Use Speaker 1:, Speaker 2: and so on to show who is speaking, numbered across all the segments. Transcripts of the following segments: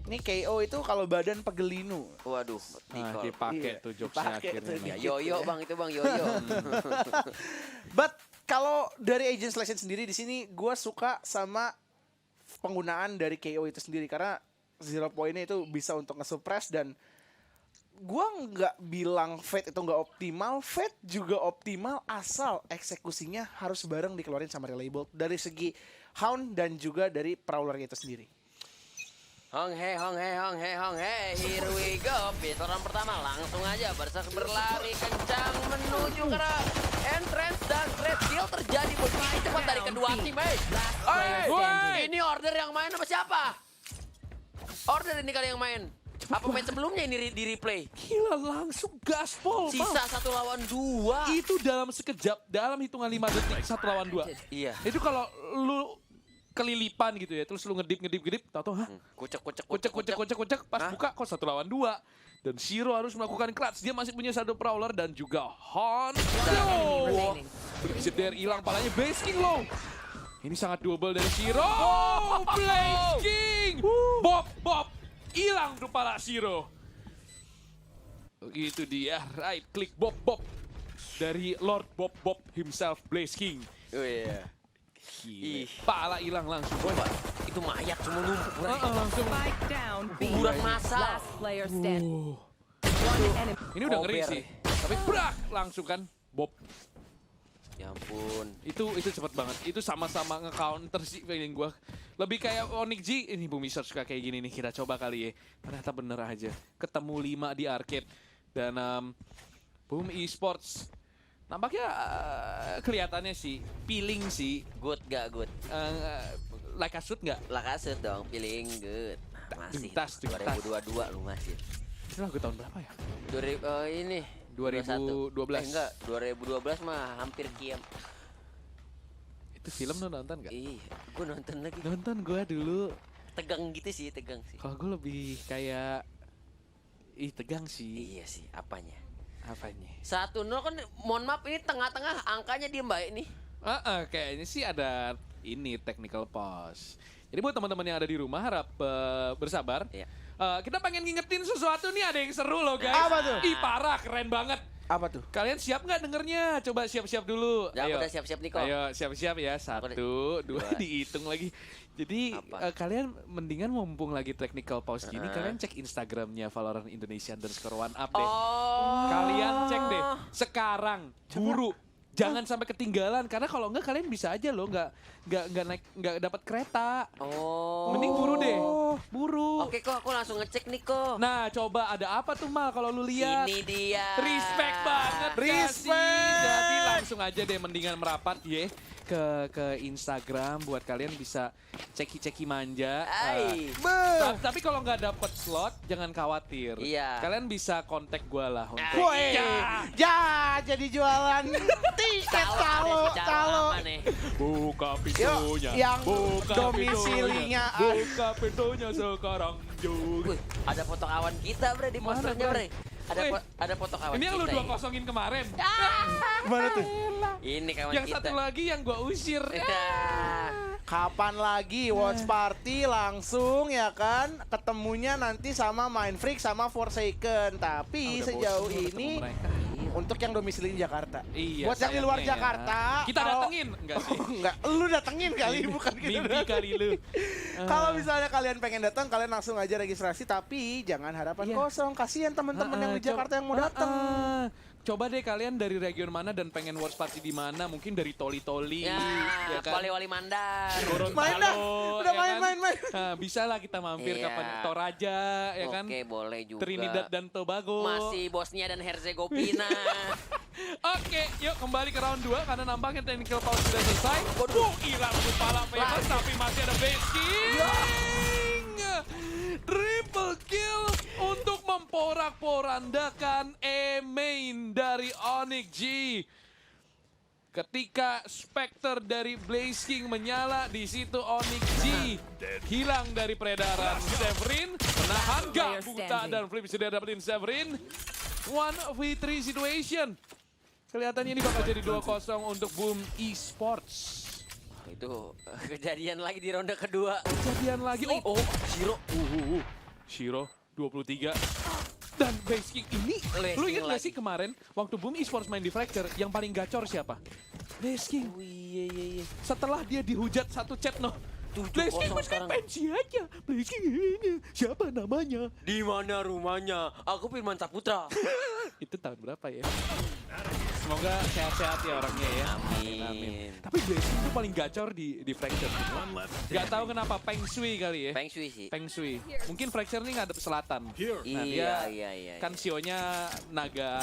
Speaker 1: Ini KO itu kalau badan pegelinu.
Speaker 2: Waduh,
Speaker 3: Nah,
Speaker 2: Nicole.
Speaker 3: dipakai
Speaker 1: Iya,
Speaker 3: tuh jokesnya
Speaker 1: dipakai tuh
Speaker 3: akhirnya.
Speaker 2: Ya,
Speaker 1: dikit
Speaker 2: yoyo
Speaker 1: ya.
Speaker 2: bang itu bang, yoyo.
Speaker 1: But kalau dari agent selection sendiri di sini gue suka sama penggunaan dari KO itu sendiri karena zero point-nya itu bisa untuk nge-suppress dan gue nggak bilang Fate itu nggak optimal, Fate juga optimal asal eksekusinya harus bareng dikeluarin sama Reliable dari segi Hound dan juga dari Prowler itu sendiri.
Speaker 2: Hong he, hong he, hong he, hong he. Here we go. Pistol round pertama langsung aja Berserk berlari kencang menuju ke arah entrance dan great deal terjadi begitu cepat dari kedua tim. Ini order yang main apa siapa? Order ini kali yang main. Apa main sebelumnya ini di replay?
Speaker 3: Gila, langsung gaspol,
Speaker 2: Sisa 1 lawan 2.
Speaker 3: Itu dalam sekejap, dalam hitungan 5 detik, 1 lawan 2.
Speaker 2: Iya.
Speaker 3: Itu kalau lu kelilipan gitu ya, terus lu ngedip, tau-tau, hah? Kucek, pas
Speaker 2: Hah?
Speaker 3: buka kok 1 lawan 2. Dan Shiro harus melakukan clutch, dia masih punya 1 Prowler dan juga Hanzo. Bergeser hilang palanya, Blaze King low. Ini sangat double dari Shiro. Oh, Blaze King! Bob! Hilang tuh pala Shiro. Begitu dia, right click Bob. Dari Lord Bob himself, Blaze King.
Speaker 2: Oh iya.
Speaker 3: Gila.
Speaker 2: Ih.
Speaker 3: Pala hilang langsung.
Speaker 2: Coba, itu mayat semua numpuk. Bray.
Speaker 3: Langsung.
Speaker 4: Spike down B.
Speaker 2: Kuburan massal.
Speaker 4: Last player stand.
Speaker 3: Uh,
Speaker 4: One enemy.
Speaker 3: ini udah ngeri
Speaker 2: Kober.
Speaker 3: sih. Tapi brak langsung kan Bob.
Speaker 2: Ya ampun.
Speaker 3: Itu cepet banget. Itu sama-sama nge-counter sih feeling gue. Lebih kayak Onyx G. Ini Bumi Search suka kayak gini nih. Kita coba kali ya. Ternyata bener aja. Ketemu 5 di arcade. Dan Boom Esports. Nampaknya kelihatannya sih. Feeling sih.
Speaker 2: Good gak good?
Speaker 3: Like a shoot nggak?
Speaker 2: Lakasut dong, feeling good. Masih.
Speaker 3: Tuntas.
Speaker 2: 2022 lu masih.
Speaker 3: Ini lagu tahun berapa ya?
Speaker 2: Ini
Speaker 3: 2012.
Speaker 2: Enggak, 2012 mah hampir kiam.
Speaker 3: Itu film lo nonton nggak?
Speaker 2: Ih, gue nonton lagi.
Speaker 3: Nonton gue dulu.
Speaker 2: Tegang gitu sih, tegang sih.
Speaker 3: Kalau gue lebih kayak tegang sih.
Speaker 2: Iya sih, apanya?
Speaker 3: Apanya?
Speaker 2: 1-0 kan, mohon maaf ini tengah-tengah angkanya dia mbak ini.
Speaker 3: Kayaknya sih ada ini technical pause. Jadi buat teman-teman yang ada di rumah harap bersabar.
Speaker 2: Iya.
Speaker 3: Kita pengen ngingetin sesuatu nih, ada yang seru loh guys.
Speaker 1: Apa tuh?
Speaker 3: Ih parah, keren banget.
Speaker 1: Apa tuh?
Speaker 3: Kalian siap nggak dengernya? Coba siap-siap dulu.
Speaker 2: Ya, aku udah siap-siap nih kok.
Speaker 3: Ayo siap-siap ya.
Speaker 2: Aku
Speaker 3: 1, 2,
Speaker 2: dua.
Speaker 3: dihitung lagi. Jadi
Speaker 2: Apa?
Speaker 3: kalian mendingan mumpung lagi technical pause gini, kalian cek Instagramnya Valorant Indonesia _1 up deh.
Speaker 2: Oh.
Speaker 3: Kalian cek deh sekarang, buru. Jangan sampai ketinggalan karena kalau enggak kalian bisa aja loh nggak dapat kereta.
Speaker 2: Oh.
Speaker 3: Mending buru deh. Buru.
Speaker 2: Oke kok, aku langsung ngecek nih kok.
Speaker 3: Nah, coba ada apa tuh Mal kalau lu lihat?
Speaker 2: Ini dia.
Speaker 3: Respect banget.
Speaker 1: Respect.
Speaker 3: kasih. Jadi langsung aja deh mendingan merapat ya ke Instagram buat kalian bisa ceki-ceki manja.
Speaker 2: Ai.
Speaker 3: Tapi kalau nggak dapet slot jangan khawatir.
Speaker 2: Iya.
Speaker 3: Kalian bisa kontak gue lah untuk.
Speaker 1: Woi,
Speaker 3: Ya.
Speaker 1: jadi jualan tiket calo.
Speaker 2: Lama nih.
Speaker 3: Buka
Speaker 1: Yuk,
Speaker 3: pintunya.
Speaker 1: yang
Speaker 3: buka
Speaker 1: domisilinya
Speaker 3: pintunya. Buka pintunya sekarang juga.
Speaker 2: Wih, ada foto kawan kita bre di
Speaker 3: Mana,
Speaker 2: posternya
Speaker 3: Bray?
Speaker 2: bre. Ada foto kawan
Speaker 3: Ini yang lu
Speaker 2: kita.
Speaker 3: 2-0-in kemarin.
Speaker 1: Mana tuh?
Speaker 2: Ini kawan
Speaker 3: Yang
Speaker 2: kita.
Speaker 3: satu lagi yang gua usir.
Speaker 1: Kapan lagi watch party langsung ya kan ketemunya nanti sama Mind Freak sama Forsaken. Tapi
Speaker 3: Udah
Speaker 1: sejauh
Speaker 3: bosen gua ketemu
Speaker 1: ini
Speaker 3: mereka.
Speaker 1: untuk yang domisili di Jakarta.
Speaker 3: Iya,
Speaker 1: Buat yang di luar
Speaker 3: sayangnya ya.
Speaker 1: Jakarta,
Speaker 3: Kita
Speaker 1: kalau-
Speaker 3: datengin enggak sih?
Speaker 1: Enggak, lu datengin kali bukan kita.
Speaker 3: Mimpi
Speaker 1: datengin.
Speaker 3: kali lu.
Speaker 1: Kalau misalnya kalian pengen datang, kalian langsung aja registrasi. Tapi jangan harapan
Speaker 3: Iya.
Speaker 1: kosong. Kasihan teman-teman yang di Jakarta yang mau datang.
Speaker 3: Coba deh kalian dari region mana dan pengen watch party di mana? Mungkin dari Toli-Toli,
Speaker 2: Ya,
Speaker 3: kan?
Speaker 2: wali-wali Mandar.
Speaker 3: Gorontalo,
Speaker 1: Main dah, udah
Speaker 3: ya kan?
Speaker 1: main.
Speaker 3: Nah, bisa lah kita mampir
Speaker 2: Iya.
Speaker 3: kapan Toraja, ya kan?
Speaker 2: Oke, boleh juga.
Speaker 3: Trinidad dan Tobago.
Speaker 2: Masih Bosnia dan Herzegovina.
Speaker 3: Oke, yuk kembali ke round 2 karena nampaknya technical pause sudah selesai. Waduh, hilang kepala Famous tapi masih ada basic. Triple kill untuk memporak-porandakan main dari Onyx G. Ketika Spectre dari Blaze King menyala, di situ Onyx G hilang dari peredaran. Severin menahan gak buta dan Flip sudah dapetin Severin. 1v3 situation. Kelihatannya ini bakal jadi 2-0 untuk Boom Esports.
Speaker 2: Itu kejadian lagi di ronde kedua.
Speaker 3: Kejadian lagi. Oh,
Speaker 2: Shiro.
Speaker 3: Shiro 23. Dan Blaze King ini,
Speaker 2: Blaze
Speaker 3: lu
Speaker 2: King
Speaker 3: inget gak
Speaker 2: lagi.
Speaker 3: sih kemarin waktu Boom Esports main di Fracture, yang paling gacor siapa? Blaze King.
Speaker 2: Oh, iya.
Speaker 3: Setelah dia dihujat satu chat noh.
Speaker 2: 7-0
Speaker 3: Blaze King
Speaker 2: sekarang.
Speaker 3: pensi aja. Blaze King ini siapa namanya?
Speaker 2: Di mana rumahnya? Aku Firman Saputra.
Speaker 3: Itu tahun berapa ya? Semoga sehat-sehat ya orangnya ya.
Speaker 2: Amin.
Speaker 3: Tapi Blaze King tuh paling gacor di Fracture. Gak tahu kenapa, Peng Shui kali ya.
Speaker 2: Feng Shui sih.
Speaker 3: Peng Shui. Mungkin Fracture nih ngadep selatan. Nah,
Speaker 2: Iya.
Speaker 3: kan sionya naga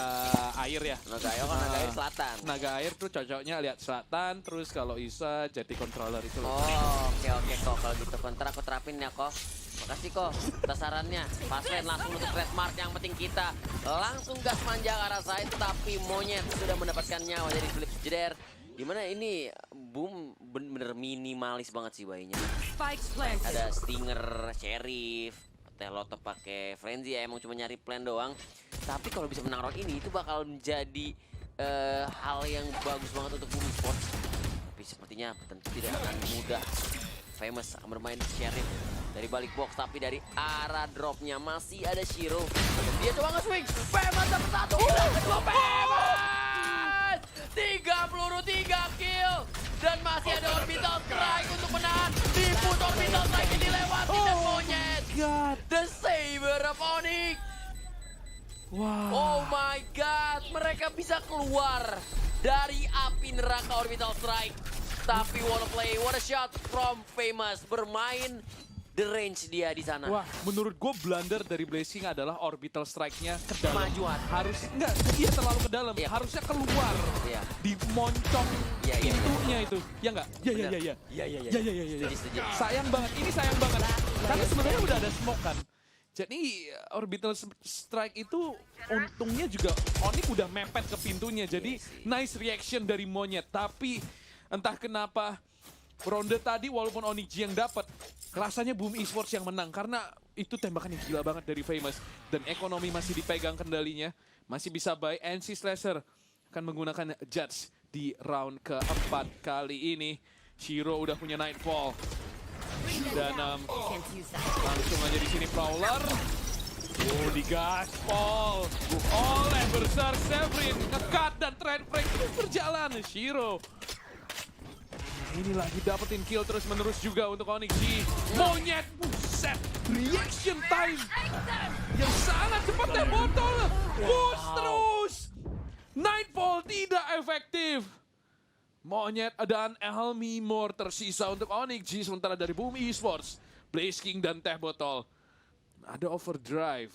Speaker 3: air ya.
Speaker 2: Naga Air kan Naga Air Selatan.
Speaker 3: Naga air tuh cocoknya lihat selatan, terus kalau bisa jadi controller itu.
Speaker 2: Oh, oke kok kalau gitu kontra aku terapin ya kok. Makasih kok atas sarannya. Paslin langsung untuk trademark, yang penting kita langsung gas manja ke arah saya, tapi monyet sudah mendapatkan nyawa dari Flip Jeder. Gimana ini Boom bener-bener minimalis banget sih bayinya.
Speaker 4: Spikes planted.
Speaker 2: Ada Stinger, Sheriff, Teloto pakai Frenzy ya, emang cuma nyari plan doang. Tapi kalau bisa menang round ini itu bakal menjadi hal yang bagus banget untuk Boom Esports. Tapi sepertinya tentu tidak akan mudah. Famous akan bermain Sheriff dari balik box, tapi dari arah dropnya masih ada Shiro. Dia coba nge-swing. Famous dapat satu. Kedua Famous. 3 peluru 3 kill. Dan masih ada Orbital Strike untuk menahan. Diput Orbital Strike ini lewati dan monyet.
Speaker 3: God.
Speaker 2: The Saber of Onyx.
Speaker 3: Wow.
Speaker 2: Oh my god, mereka bisa keluar dari api neraka Orbital Strike. Tapi wanna play, what a shot from Famous. Bermain the range dia di sana.
Speaker 3: Wah, menurut gue blunder dari Blaze King adalah orbital strike-nya ke dalam.
Speaker 2: Kemajuan.
Speaker 3: Harus enggak, dia terlalu ke dalam.
Speaker 2: Iya.
Speaker 3: Harusnya keluar.
Speaker 2: Iya.
Speaker 3: Di moncong
Speaker 2: Iya, iya,
Speaker 3: pintunya itu. Ya enggak? Ya.
Speaker 2: Benar.
Speaker 3: Ya.
Speaker 2: Iya.
Speaker 3: Ya.
Speaker 2: Setuju.
Speaker 3: Sayang banget. Ini sayang banget. Karena sebenarnya udah ada smoke kan. Jadi orbital strike itu untungnya juga Onyx udah mepet ke pintunya. Jadi nice reaction dari monyet. Tapi entah kenapa ronde tadi walaupun Onyx yang dapat, rasanya Boom Esports yang menang karena itu tembakan yang gila banget dari Famous dan ekonomi masih dipegang kendalinya, masih bisa buy. NC Slasher akan menggunakan Judge di round keempat kali ini. Shiro udah punya Nightfall dan langsung aja di sini Prowler. Di gaspol oleh Berserk Severin, ngekat dan trade break terus berjalan. Shiro ini lagi dapetin kill terus menerus juga untuk Onyx G. Monyet, buset, reaction time yang sangat cepat dan botol. Push terus. Nightfall tidak efektif. Monyet dan Elmi Moore tersisa untuk Onyx G, sementara dari Boom Esports, Blaze King dan Teh Botol. Ada Overdrive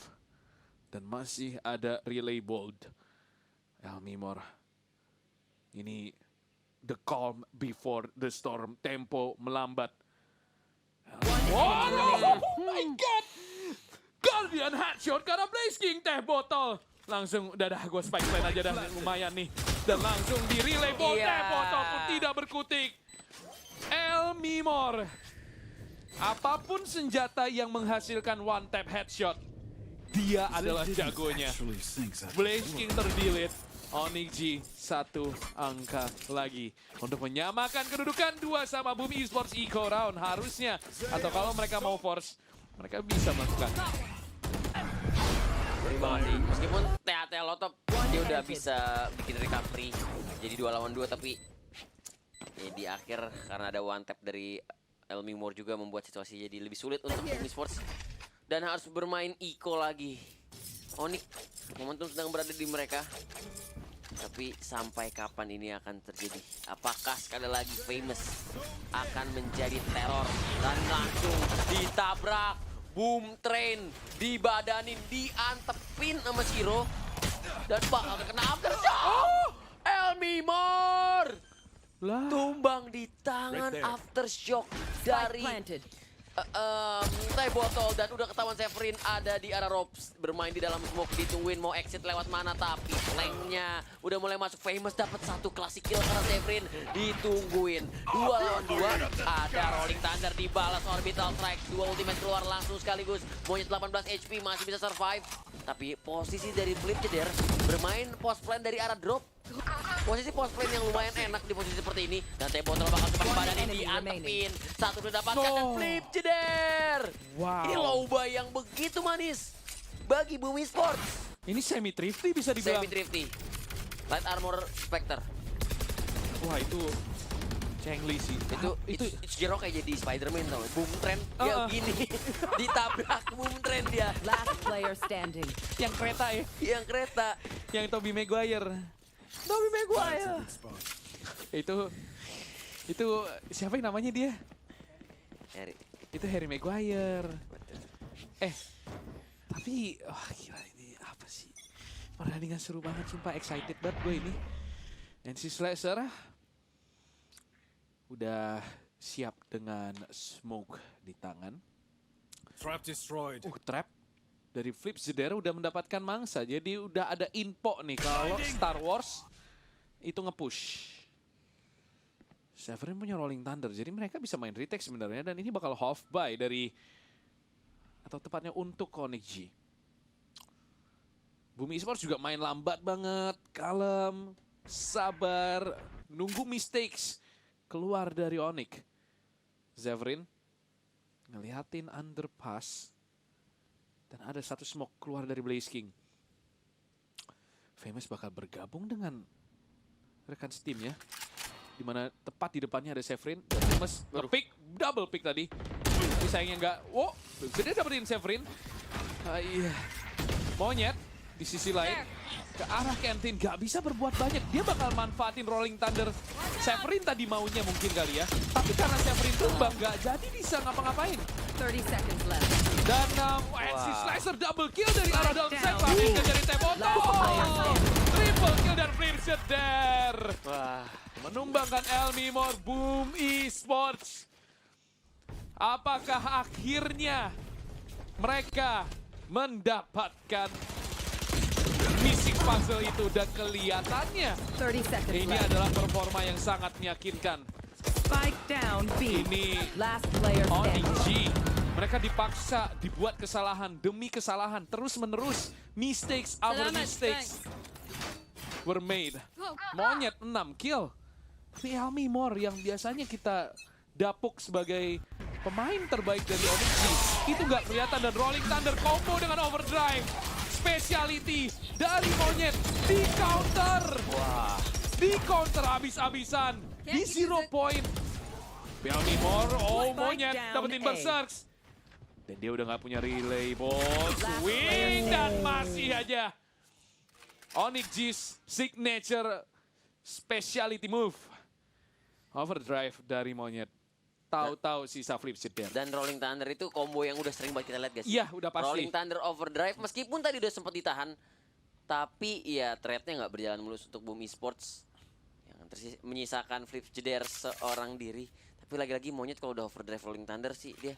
Speaker 3: dan masih ada Relay Bold. Elmi Moore ini the calm before the storm, tempo melambat. Oh my god! Guardian headshot karena Blaze King. Teh Botol langsung gue spike plan aja dah, lumayan nih. Dan langsung di relay ball. Teh Botol pun tidak berkutik. Elmi Moore, apapun senjata yang menghasilkan one tap headshot, dia adalah jagonya. Blaze King terdelete. Onyx G satu angka lagi untuk menyamakan kedudukan 2 sama Boom Esports Eco round harusnya. Atau kalau mereka mau force, mereka bisa melakukan.
Speaker 2: Sorry banget sih. Meskipun THT Lotop dia udah bisa bikin recovery jadi 2 lawan 2, tapi ya di akhir karena ada one tap dari Elmi Moore juga membuat situasi jadi lebih sulit untuk Boom Esports dan harus bermain Eco lagi. Onyx momentum sedang berada di mereka. Tapi sampai kapan ini akan terjadi? Apakah sekali lagi Famous akan menjadi teror dan langsung ditabrak? Boom Train dibadanin, diantepin sama Shiro dan bakal kena aftershock. Elmi Moore tumbang di tangan aftershock dari
Speaker 4: planted.
Speaker 2: Teh Botol dan udah ketahuan Severin ada di arah ropes, bermain di dalam smoke, ditungguin mau exit lewat mana, tapi flanknya udah mulai masuk. Famous dapat 1 classic kill karena Severin ditungguin 2 lawan 2. Ada Rolling Thunder dibalas Orbital Strike, 2 ultimate keluar langsung sekaligus. Monyet 18 HP masih bisa survive, tapi posisi dari Flip Jeder bermain post plan dari arah drop posisi post lane yang lumayan enak di posisi seperti ini. Dan T-Botol bakal tebak
Speaker 4: One
Speaker 2: badan
Speaker 4: enemy
Speaker 2: diantepin. Satu didapatkan dan
Speaker 3: No.
Speaker 2: flip jeder.
Speaker 3: Wow.
Speaker 2: Ini low buy yang begitu manis bagi Bumi Sports.
Speaker 3: Ini semi thrifty bisa dibilang.
Speaker 2: Semi Thrifty. Light Armor Spectre.
Speaker 3: Wah itu Chengli sih.
Speaker 2: Itu Jero kayak jadi Spider-Man tau. Boom trend dia gini. Ditabrak boom trend dia.
Speaker 4: Last player standing.
Speaker 3: yang kereta ya.
Speaker 2: Yang kereta.
Speaker 3: Yang Tobey Maguire.
Speaker 2: Tobey Maguire.
Speaker 3: Itu siapa yang namanya dia?
Speaker 2: Harry.
Speaker 3: Itu Harry Maguire. Tapi wah gila ini apa sih? Pertandingan seru banget sumpah, excited banget gue ini. Dan si Slasher udah siap dengan smoke di tangan.
Speaker 5: Trap destroyed.
Speaker 3: Trap dari Flip Zedera udah mendapatkan mangsa. Jadi udah ada info nih kalau Star Wars itu nge-push. Severin punya Rolling Thunder, jadi mereka bisa main retake sebenarnya. Dan ini bakal half buy dari, atau tepatnya untuk Onyx G. Bumi Esports juga main lambat banget, kalem, sabar, nunggu mistakes keluar dari Onyx. Severin ngeliatin underpass. Dan ada satu smoke keluar dari Blaze King. Famous bakal bergabung dengan rekan Steam ya. Dimana tepat di depannya ada Severin. Dan Famous pick, double pick tadi. Tapi sayangnya nggak, dia dapetin Severin. Iya. Monyet di sisi lain. Ke arah kantin, nggak bisa berbuat banyak. Dia bakal manfaatin Rolling Thunder. Severin tadi maunya mungkin kali ya. Tapi karena Severin tumbang, nggak jadi bisa ngapa-ngapain.
Speaker 4: 30 seconds left.
Speaker 3: Dan si Slicer double kill dari arah dalam set. Tapi nggak jadi T-Botol. Triple kill dan Flip Zedera.
Speaker 2: Wah.
Speaker 3: Menumbangkan Elmimor Boom Esports. Apakah akhirnya mereka mendapatkan misi puzzle itu? Dan kelihatannya
Speaker 4: 30 seconds
Speaker 3: ini
Speaker 4: left.
Speaker 3: adalah performa yang sangat meyakinkan.
Speaker 4: Spike down B.
Speaker 3: Ini
Speaker 4: Last player
Speaker 3: Onyx
Speaker 4: standing.
Speaker 3: G. Mereka dipaksa dibuat kesalahan demi kesalahan. Terus menerus. Mistakes over mistakes were made. Monyet 6 kill. Tapi Elmimor yang biasanya kita dapuk sebagai pemain terbaik dari Onyx G, itu nggak kelihatan. Dan Rolling Thunder combo dengan overdrive. Speciality dari Monyet di counter.
Speaker 2: Wah.
Speaker 3: Di counter habis-habisan. Di 0 point. Elmimor, Monyet dapetin berserks. Dan dia udah nggak punya relay, bos. Swing dan masih aja. Onyx G's signature speciality move. Overdrive dari Monyet. Tahu-tahu sisa Flip Zedera.
Speaker 2: Dan Rolling Thunder itu combo yang udah sering banget kita lihat guys.
Speaker 3: Iya, udah pasti.
Speaker 2: Rolling Thunder Overdrive meskipun tadi udah sempat ditahan. Tapi ya trade-nya nggak berjalan mulus untuk Bumi Esports. Yang menyisakan Flip Zedera seorang diri. Tapi lagi-lagi Monyet kalau udah Overdrive Rolling Thunder sih dia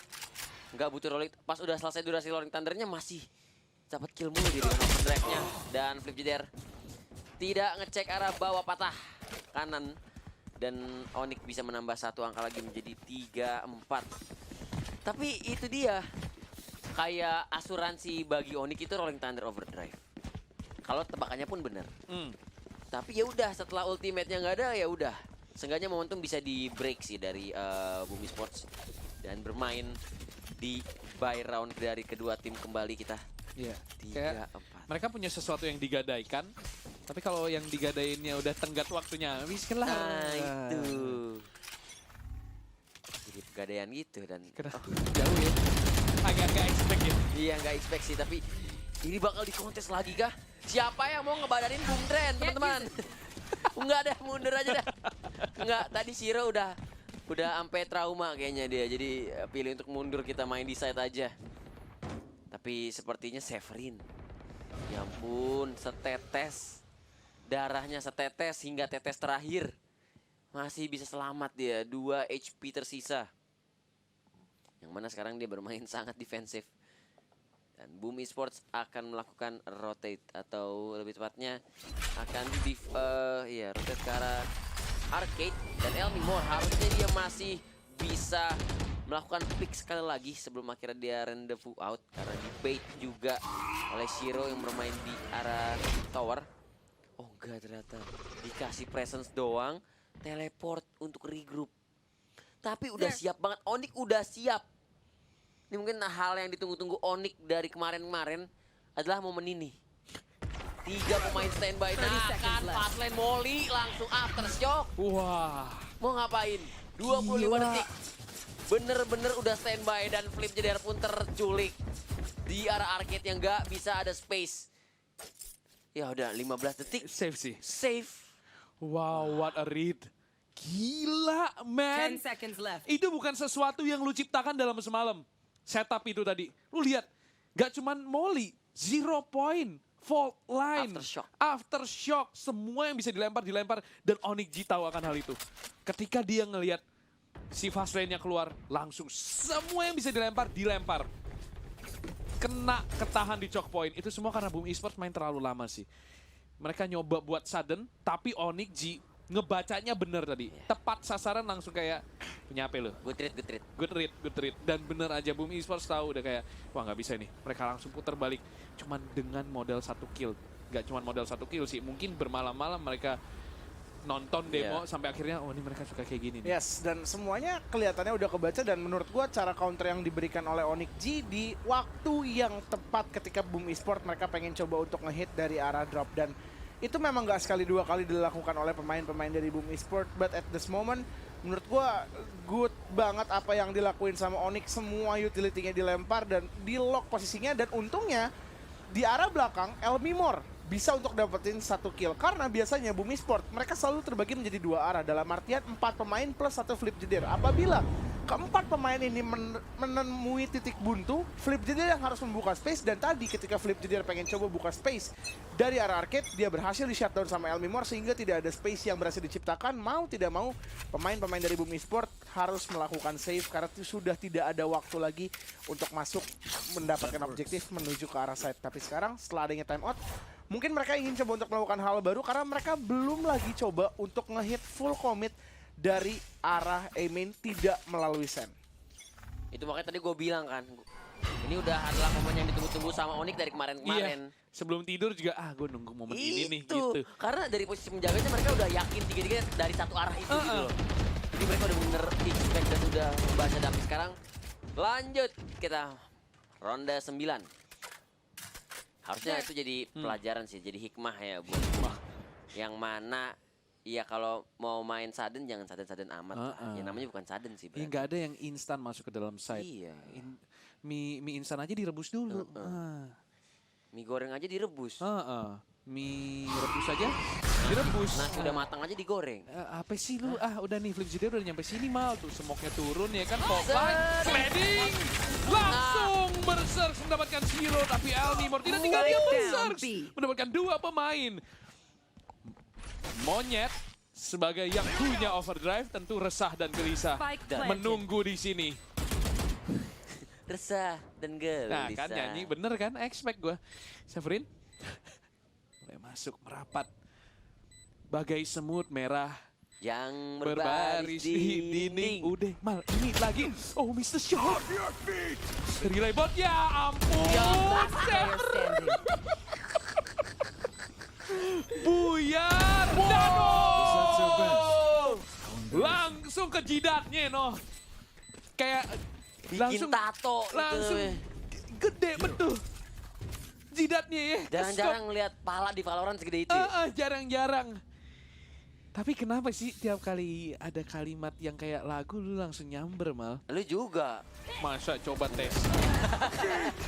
Speaker 2: nggak butuh rolling. Pas udah selesai durasi Rolling Thundernya masih dapat kill mulu dia dengan Overdrive-nya. Dan Flip Zedera tidak ngecek arah bawah patah kanan. Dan Onyx bisa menambah satu angka lagi menjadi 3-4. Tapi itu dia. Kayak asuransi bagi Onyx itu Rolling Thunder Overdrive. Kalau tebakannya pun benar. Tapi ya udah setelah ultimate-nya nggak ada ya udah. Seenggaknya momentum bisa di break sih dari Bumi Sports. Dan bermain di buy round dari kedua tim kembali kita.
Speaker 3: Iya.
Speaker 2: 3-4.
Speaker 3: Mereka punya sesuatu yang digadaikan. Tapi kalau yang digadainnya udah tenggat waktunya, habis kelar.
Speaker 2: Nah itu. Jadi pegadaian gitu dan
Speaker 3: Jauh ya. Agak-agak expect ya.
Speaker 2: iya nggak expect sih, tapi ini bakal dikontes lagi kah? Siapa yang mau ngebadanin Boom Trend, teman-teman? Enggak dah, mundur aja dah. Enggak, tadi Shiro udah sampai trauma kayaknya dia. Jadi pilih untuk mundur, kita main di side aja. Tapi sepertinya Severin. Ya ampun, setetes. Darahnya setetes hingga tetes terakhir. Masih bisa selamat dia, 2 HP tersisa. Yang mana sekarang dia bermain sangat defensif. Dan Bumi Esports akan melakukan rotate atau lebih tepatnya akan rotate ke arah arcade. Dan Elmimor harusnya dia masih bisa melakukan pick sekali lagi sebelum akhirnya dia rendezvous out. Karena di bait juga oleh Shiro yang bermain di arah tower. Oh enggak. juga ternyata. Dikasih presence doang, teleport untuk regroup. Tapi udah siap banget, Onyx udah siap. Ini mungkin hal yang ditunggu-tunggu Onyx dari kemarin-kemarin adalah momen ini. 3 pemain standby,
Speaker 4: 30
Speaker 2: nah
Speaker 4: seconds
Speaker 2: kan
Speaker 4: left.
Speaker 2: Fastlane Molly langsung aftershock.
Speaker 3: Wah.
Speaker 2: Mau ngapain? 25
Speaker 3: Gila.
Speaker 2: detik. Bener-bener udah standby dan Flip JDR pun terculik. Di arah arcade yang gak bisa ada space. Ya udah 15 detik.
Speaker 3: Safe sih.
Speaker 2: Safe.
Speaker 3: Wow, what a read. Gila, man.
Speaker 4: 10 seconds left.
Speaker 3: Itu bukan sesuatu yang lu ciptakan dalam semalam. Setup itu tadi. Lu lihat, gak cuman Molly, 0 point, fault line, aftershock, semua yang bisa dilempar. Dan Onyx G tahu akan hal itu. Ketika dia ngelihat si fast lane-nya keluar, langsung semua yang bisa dilempar. Kena ketahan di choke point. Itu semua karena Boom Esports main terlalu lama sih. Mereka nyoba buat sudden, tapi Onyx G ngebacanya bener tadi. Tepat sasaran langsung kayak, punya apa lo? Good read. Dan bener aja Boom Esports tahu udah kayak, wah nggak bisa nih. Mereka langsung putar balik. Cuman dengan modal 1 kill. Gak cuman modal 1 kill sih. Mungkin bermalam-malam mereka nonton demo sampai akhirnya, oh ini mereka suka kayak gini nih.
Speaker 1: Yes, dan semuanya kelihatannya udah kebaca dan menurut gua cara counter yang diberikan oleh Onyx G di waktu yang tepat ketika Boom Esports mereka pengen coba untuk ngehit dari arah drop dan itu memang nggak sekali dua kali dilakukan oleh pemain-pemain dari Boom Esports, but at this moment menurut gua good banget apa yang dilakuin sama Onyx, semua utility-nya dilempar dan di lock posisinya dan untungnya di arah belakang Elmimor bisa untuk dapetin 1 kill karena biasanya Boom Esports mereka selalu terbagi menjadi 2 arah dalam artian 4 pemain plus 1 Flip JDR. Apabila keempat pemain ini menemui titik buntu, Flip JDR yang harus membuka space dan tadi ketika Flip JDR pengen coba buka space dari arah arcade, dia berhasil di shutdown sama Elmimor sehingga tidak ada space yang berhasil diciptakan. Mau tidak mau pemain-pemain dari Boom Esports harus melakukan save karena sudah tidak ada waktu lagi untuk masuk mendapatkan objektif menuju ke arah side. Tapi sekarang setelah adanya timeout, mungkin mereka ingin coba untuk melakukan hal baru karena mereka belum lagi coba untuk ngehit full commit dari arah A-main tidak melalui Sen.
Speaker 2: Itu makanya tadi gue bilang kan, ini udah adalah momen yang ditunggu-tunggu sama Onyx dari kemarin-kemarin.
Speaker 3: Iya. Sebelum tidur juga, gue nunggu momen ini nih gitu.
Speaker 2: Karena dari posisi menjaganya mereka udah yakin tiga-tiga dari satu arah itu gitu loh. Jadi mereka udah bener expect dan udah membaca damai. Sekarang lanjut kita ronde 9. Harusnya itu jadi pelajaran sih, jadi hikmah ya Bu. Yang mana ya kalau mau main sudden jangan sudden amat lah. Ya namanya bukan sudden sih.
Speaker 3: Ya nggak ada yang instan masuk ke dalam site.
Speaker 2: Iya.
Speaker 3: Mie instan aja direbus dulu.
Speaker 2: Mie goreng aja direbus.
Speaker 3: Mie rebus aja direbus.
Speaker 2: Nasi udah matang aja digoreng.
Speaker 3: Apa sih lu? Udah nih Flip JDR udah nyampe sini mal tuh, smoke-nya turun ya kan, popline, sliding, langsung berserk mendapatkan zero tapi Elmimor tidak tinggal dia berserk mendapatkan 2 pemain. Monyet sebagai yang punya overdrive tentu resah dan gelisah menunggu di sini.
Speaker 2: Resah dan gelisah.
Speaker 3: Nah kan nyanyi bener kan, expect gue. Severin mulai masuk merapat bagai semut merah
Speaker 2: yang
Speaker 3: berbaris di dinding. Udah mal ini lagi. Oh Mr. Shot. Relay bot ya ampun. Severin. Buyar Dano. Langsung ke jidatnya no. Kayak
Speaker 2: bikin tato
Speaker 3: langsung gede betul jidatnya ya.
Speaker 2: Jarang-jarang ngeliat pala di Valorant segede itu.
Speaker 3: Jarang-jarang. Tapi kenapa sih tiap kali ada kalimat yang kayak lagu lu langsung nyamber mal?
Speaker 2: Lu juga.
Speaker 3: Masa coba tes.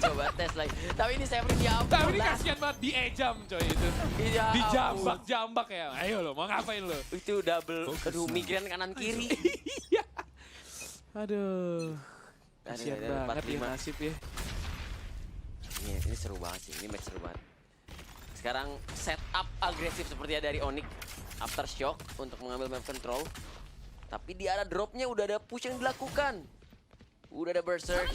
Speaker 2: Coba tes lagi. Tapi ini Severin diampun.
Speaker 3: Tapi ini kasihan banget diejam coy itu.
Speaker 2: Ya,
Speaker 3: Dijambak-jambak ya. Ayo lo mau ngapain lo?
Speaker 2: Itu double. Aduh migran kanan kiri.
Speaker 3: Iya. Aduh. Kasihan banget ya nasib ya.
Speaker 2: Ini seru banget sih. Ini match seru banget. Sekarang setup agresif seperti dari Onyx. Aftershock untuk mengambil map control. Tapi di arah dropnya udah ada push yang dilakukan. Udah ada berserk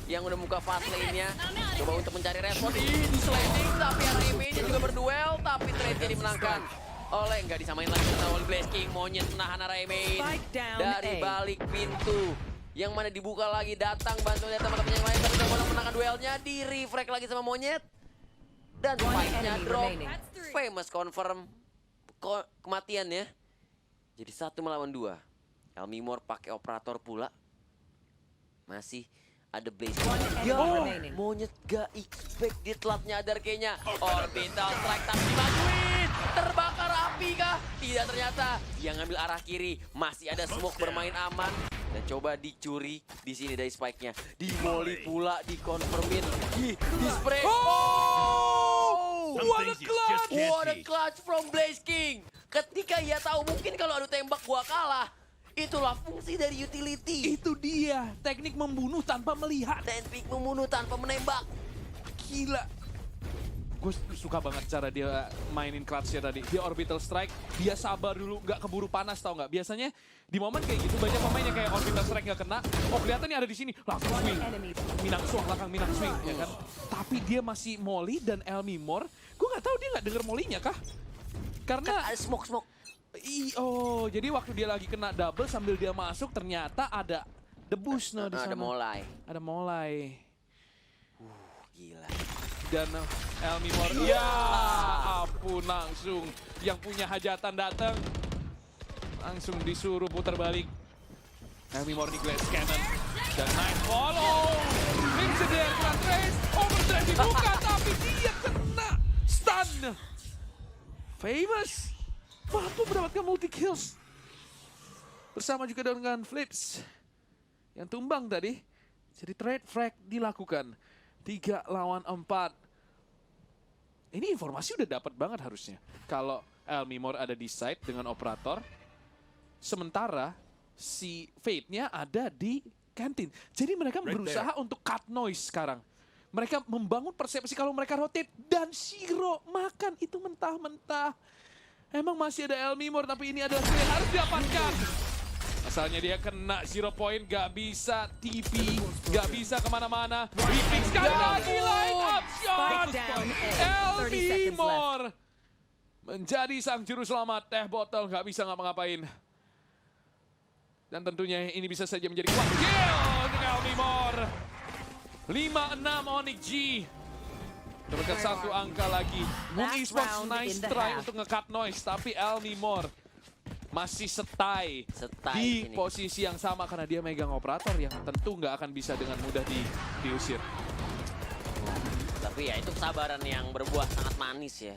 Speaker 2: yang udah buka fast lane-nya. Coba untuk mencari respon. Ini sliding tapi arah EB-nya juga berduel. Tapi trade-nya dimenangkan oleh nggak disamain lagi sama oleh Blaze King. Monyet menahan arah EB dari balik pintu. Yang mana dibuka lagi, datang bantu dari teman-teman yang lain. Tapi udah menangkan duelnya, di refrag lagi sama Monyet. Dan fight-nya drop, famous confirm. kematiannya. Jadi 1 melawan 2. Elmimor pakai operator pula. Masih ada Blaze. Ya,
Speaker 4: remaining.
Speaker 2: monyet gak expect dia telat nyadar kayaknya. Orbital strike tapi dimajuin. Terbakar api kah? Tidak, ternyata. Dia ngambil arah kiri. Masih ada smoke bermain aman. Dan coba dicuri di sini dari spike-nya. Di molly pula, dikonfirmin. Di spray. Oh!
Speaker 3: What a clutch!
Speaker 2: What a clutch from Blaze King. Ketika ia tahu mungkin kalau adu tembak gua kalah. Itulah fungsi dari utility.
Speaker 3: Itu dia, teknik membunuh tanpa melihat.
Speaker 2: Teknik membunuh tanpa menembak.
Speaker 3: Gila. Gue suka banget cara dia mainin clutch-nya tadi. Dia orbital strike, dia sabar dulu, nggak keburu panas tau nggak. Biasanya di momen kayak gitu banyak pemain yang kayak orbital strike nggak kena. Oh kelihatannya ada di sini, langsung swing. Minang swing, belakang minang swing, ya kan. Tapi dia masih molly dan Elmimor. Gue nggak tahu dia nggak denger molly-nya kah? Karena
Speaker 2: Ada smoke.
Speaker 3: oh, jadi waktu dia lagi kena double sambil dia masuk ternyata ada debus di sana.
Speaker 2: Ada mulai.
Speaker 3: Ada mulai.
Speaker 2: Gila.
Speaker 3: Dan Elmimor, ya ampun langsung yang punya hajatan datang. Langsung disuruh putar balik. Elmimor di glass cannon. Dan Night follow. Vincent kena trace. Overdrive dibuka tapi dia kena stun. Famous mampu mendapatkan multi kills. Bersama juga dengan Flips yang tumbang tadi. Jadi trade frag dilakukan. 3 lawan 4. Ini informasi udah dapat banget harusnya. Kalau Elmimor ada di side dengan operator. Sementara si Fate-nya ada di kantin. Jadi mereka berusaha untuk cut noise sekarang. Mereka membangun persepsi kalau mereka rotate. Dan Shiro makan itu mentah-mentah. Emang masih ada Elmimor tapi ini adalah yang harus didapatkan. Asalnya dia kena 0 point, gak bisa TP, gak bisa kemana-mana. Refix sekali lagi, line up shot!
Speaker 4: Spike down A. 30 seconds left.
Speaker 3: Elmimor menjadi sang juru selamat. Teh botol gak bisa ngapa-ngapain. Dan tentunya ini bisa saja menjadi kuat kill untuk Elmimor. 5-6 Onyx G. Terdekat 1 angka lagi. Boom
Speaker 4: Last
Speaker 3: Esports
Speaker 4: round
Speaker 3: nice
Speaker 4: in the
Speaker 3: try
Speaker 4: half.
Speaker 3: untuk nge-cut noise. Tapi Elmimor masih setai di
Speaker 2: Ini.
Speaker 3: posisi yang sama karena dia megang operator yang tentu nggak akan bisa dengan mudah diusir.
Speaker 2: Tapi ya itu kesabaran yang berbuah sangat manis ya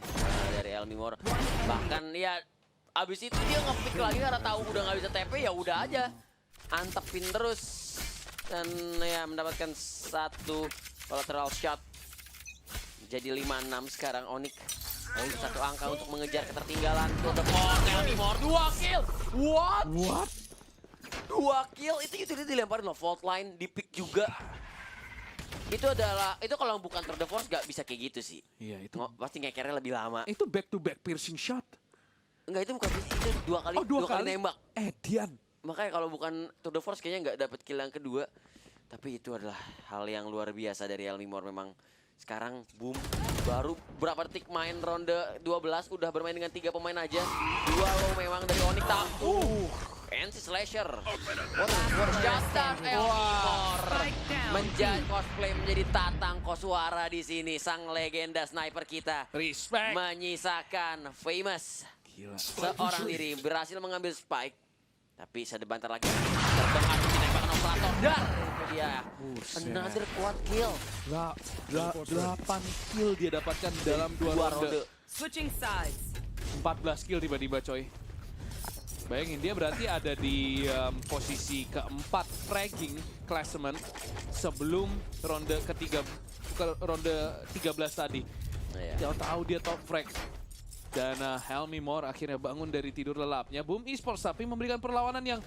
Speaker 2: dari Elmimor. Bahkan ya abis itu dia nge-pick lagi karena tahu udah nggak bisa TP, ya udah aja antepin terus dan ya mendapatkan 1 collateral shot. Jadi 5-6 sekarang Onyx. 1 angka untuk mengejar ketertinggalan. To the point, Elmimor 2 kill. What? 2 kill itu dilemparin loh, fault line di pick juga. Itu kalau bukan Tour de Force gak bisa kayak gitu sih.
Speaker 3: Iya itu.
Speaker 2: Pasti ngekernya lebih lama.
Speaker 3: Itu back to back piercing shot.
Speaker 2: Enggak, itu bukan itu 2 kali,
Speaker 3: Oh 2
Speaker 2: kali nembak.
Speaker 3: Edian.
Speaker 2: Makanya kalau bukan Tour de Force kayaknya nggak dapet kill yang kedua. Tapi itu adalah hal yang luar biasa dari Elmimor. Memang sekarang boom, baru berapa detik main ronde 12 udah bermain dengan 3 pemain aja. 2 low memang dari Onyx. Fancy slasher. Jastan Elmimor
Speaker 4: Spike down.
Speaker 2: menjadi cosplay menjadi Tatang Koswara di sini. Sang legenda sniper kita
Speaker 3: Respect.
Speaker 2: menyisakan Famous.
Speaker 3: Gila.
Speaker 2: Seorang diri berhasil mengambil spike. Tapi sebentar lagi terpengaruh tembakan operator dan itu dia another quad kill.
Speaker 3: 8 kill dia dapatkan dalam 2 ronde.
Speaker 4: Switching sides.
Speaker 3: 14 kill tiba-tiba coy. Bayangin dia berarti ada di posisi keempat fragging classement sebelum ronde ronde 13 tadi.
Speaker 2: Iya.
Speaker 3: Tahu dia top frag. Dan Elmimor akhirnya bangun dari tidur lelapnya. Boom Esports tapi memberikan perlawanan yang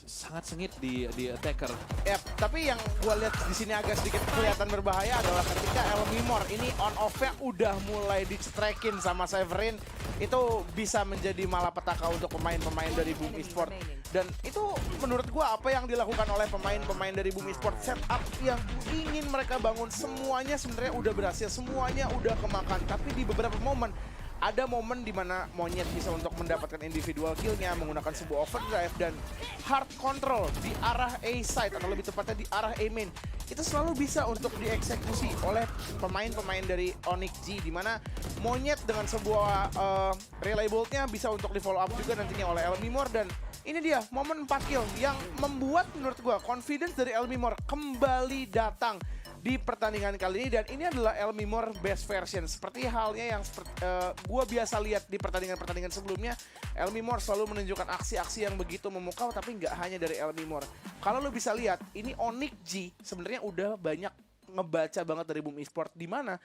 Speaker 3: sangat sengit di attacker.
Speaker 1: Yap, tapi yang gue lihat di sini agak sedikit kelihatan berbahaya adalah ketika Elmimor ini on off-nya udah mulai dicetrekin sama Severin, itu bisa menjadi malapetaka untuk pemain-pemain dari Boom Esports. Dan itu menurut gue apa yang dilakukan oleh pemain-pemain dari Boom Esports, setup yang ingin mereka bangun semuanya sebenarnya udah berhasil, semuanya udah kemakan. Tapi di beberapa momen ada momen di mana Monyet bisa untuk mendapatkan individual kill-nya menggunakan sebuah overdrive dan hard control di arah A side atau lebih tepatnya di arah A main. Itu selalu bisa untuk dieksekusi oleh pemain-pemain dari Onyx G, di mana Monyet dengan sebuah relay bolt-nya bisa untuk di follow up juga nantinya oleh Elmimor. Dan ini dia momen 4 kill yang membuat menurut gua confidence dari Elmimor kembali datang di pertandingan kali ini, dan ini adalah Elmimor best version. Seperti halnya yang gue biasa lihat di pertandingan-pertandingan sebelumnya, Elmimor selalu menunjukkan aksi-aksi yang begitu memukau, tapi nggak hanya dari Elmimor. Kalau lo bisa lihat, ini Onyx G sebenarnya udah banyak ngebaca banget dari Boom Esports, di mana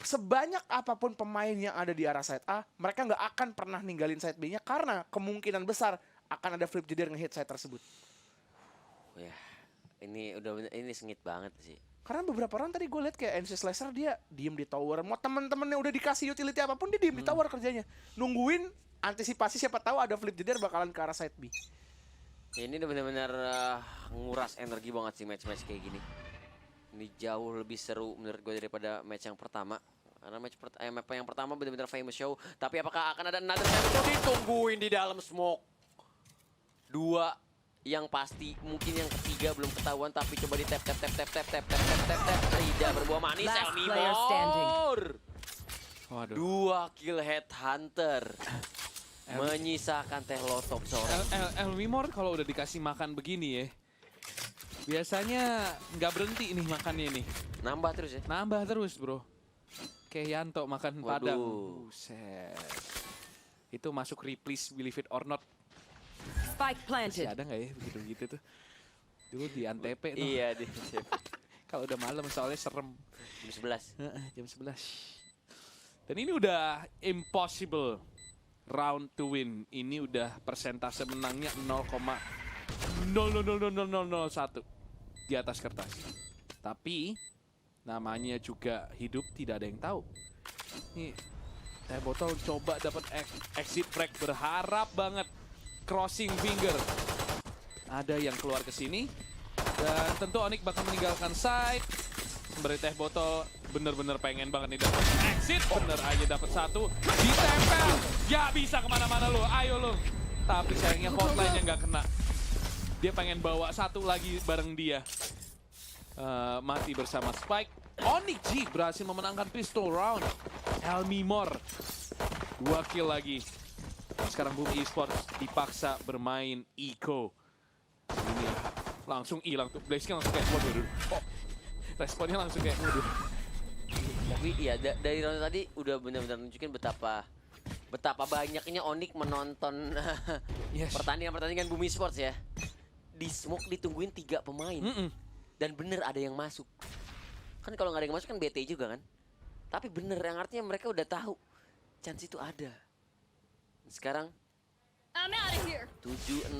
Speaker 1: sebanyak apapun pemain yang ada di arah side A, mereka nggak akan pernah ninggalin side B-nya karena kemungkinan besar akan ada flip jeder nge-hit side tersebut.
Speaker 2: Ya, ini udah ini sengit banget sih.
Speaker 1: Karena beberapa orang tadi gue lihat kayak NC Slasher, dia diem di tower. Mau temen-temennya udah dikasih utility apapun, dia diem di tower kerjanya. Nungguin antisipasi siapa tahu ada flip jeder bakalan ke arah side B.
Speaker 2: Ini udah benar-benar nguras energi banget sih match-match kayak gini. Ini jauh lebih seru menurut gue daripada match yang pertama. Karena map yang pertama benar-benar famous show. Tapi apakah akan ada another famous show? Ditungguin di dalam smoke. 2 yang pasti, mungkin yang ketiga belum ketahuan, tapi coba di tap. Tidak berbuah manis.
Speaker 4: Last player standing.
Speaker 2: Elmimor.
Speaker 3: Waduh.
Speaker 2: 2 kill headhunter. Menyisakan teh lotop seorang.
Speaker 3: Elmimor kalau udah dikasih makan begini ya, biasanya nggak berhenti nih makannya nih.
Speaker 2: Nambah terus ya.
Speaker 3: Nambah terus bro. Kayak Yanto makan
Speaker 2: Waduh.
Speaker 3: padang. Buset. Itu masuk replace believe it or not.
Speaker 4: Spike
Speaker 3: Masih
Speaker 4: planted.
Speaker 3: ada nggak ya begitu-begitu tuh? Dulu di Antep tuh.
Speaker 2: Iya di
Speaker 3: Kalau udah malam soalnya serem.
Speaker 2: jam 11.
Speaker 3: Jam 11. Dan ini udah impossible round to win. Ini udah persentase menangnya 0,00001 di atas kertas. Tapi namanya juga hidup, tidak ada yang tahu. Nih Teh Botol coba dapat exit frag, berharap banget crossing finger. Ada yang keluar ke sini dan tentu Onyx bakal meninggalkan side. Sembari Teh Botol bener-bener pengen banget nih dapat exit, bener aja dapat satu, ditempel. Gak bisa kemana-mana lo, ayo lo. Tapi sayangnya hotline-nya nggak kena. Dia pengen bawa satu lagi bareng dia. Mati bersama Spike. Onyx G berhasil memenangkan pistol round. Elmimor 2 kill lagi. Sekarang Boom Esports dipaksa bermain eco. Ini langsung hilang tuh. Blaze langsung kayak waduh. Oh, responnya langsung kayak waduh.
Speaker 2: Tapi iya dari round tadi udah benar-benar nunjukin betapa banyaknya Onyx menonton
Speaker 3: Yes.
Speaker 2: pertandingan Boom Esports ya. Di smoke ditungguin 3 pemain. Dan bener ada yang masuk. Kan kalau nggak ada yang masuk kan BT juga kan. Tapi bener yang artinya mereka udah tahu chance itu ada. Sekarang
Speaker 4: I'm out of here.
Speaker 2: 7-6.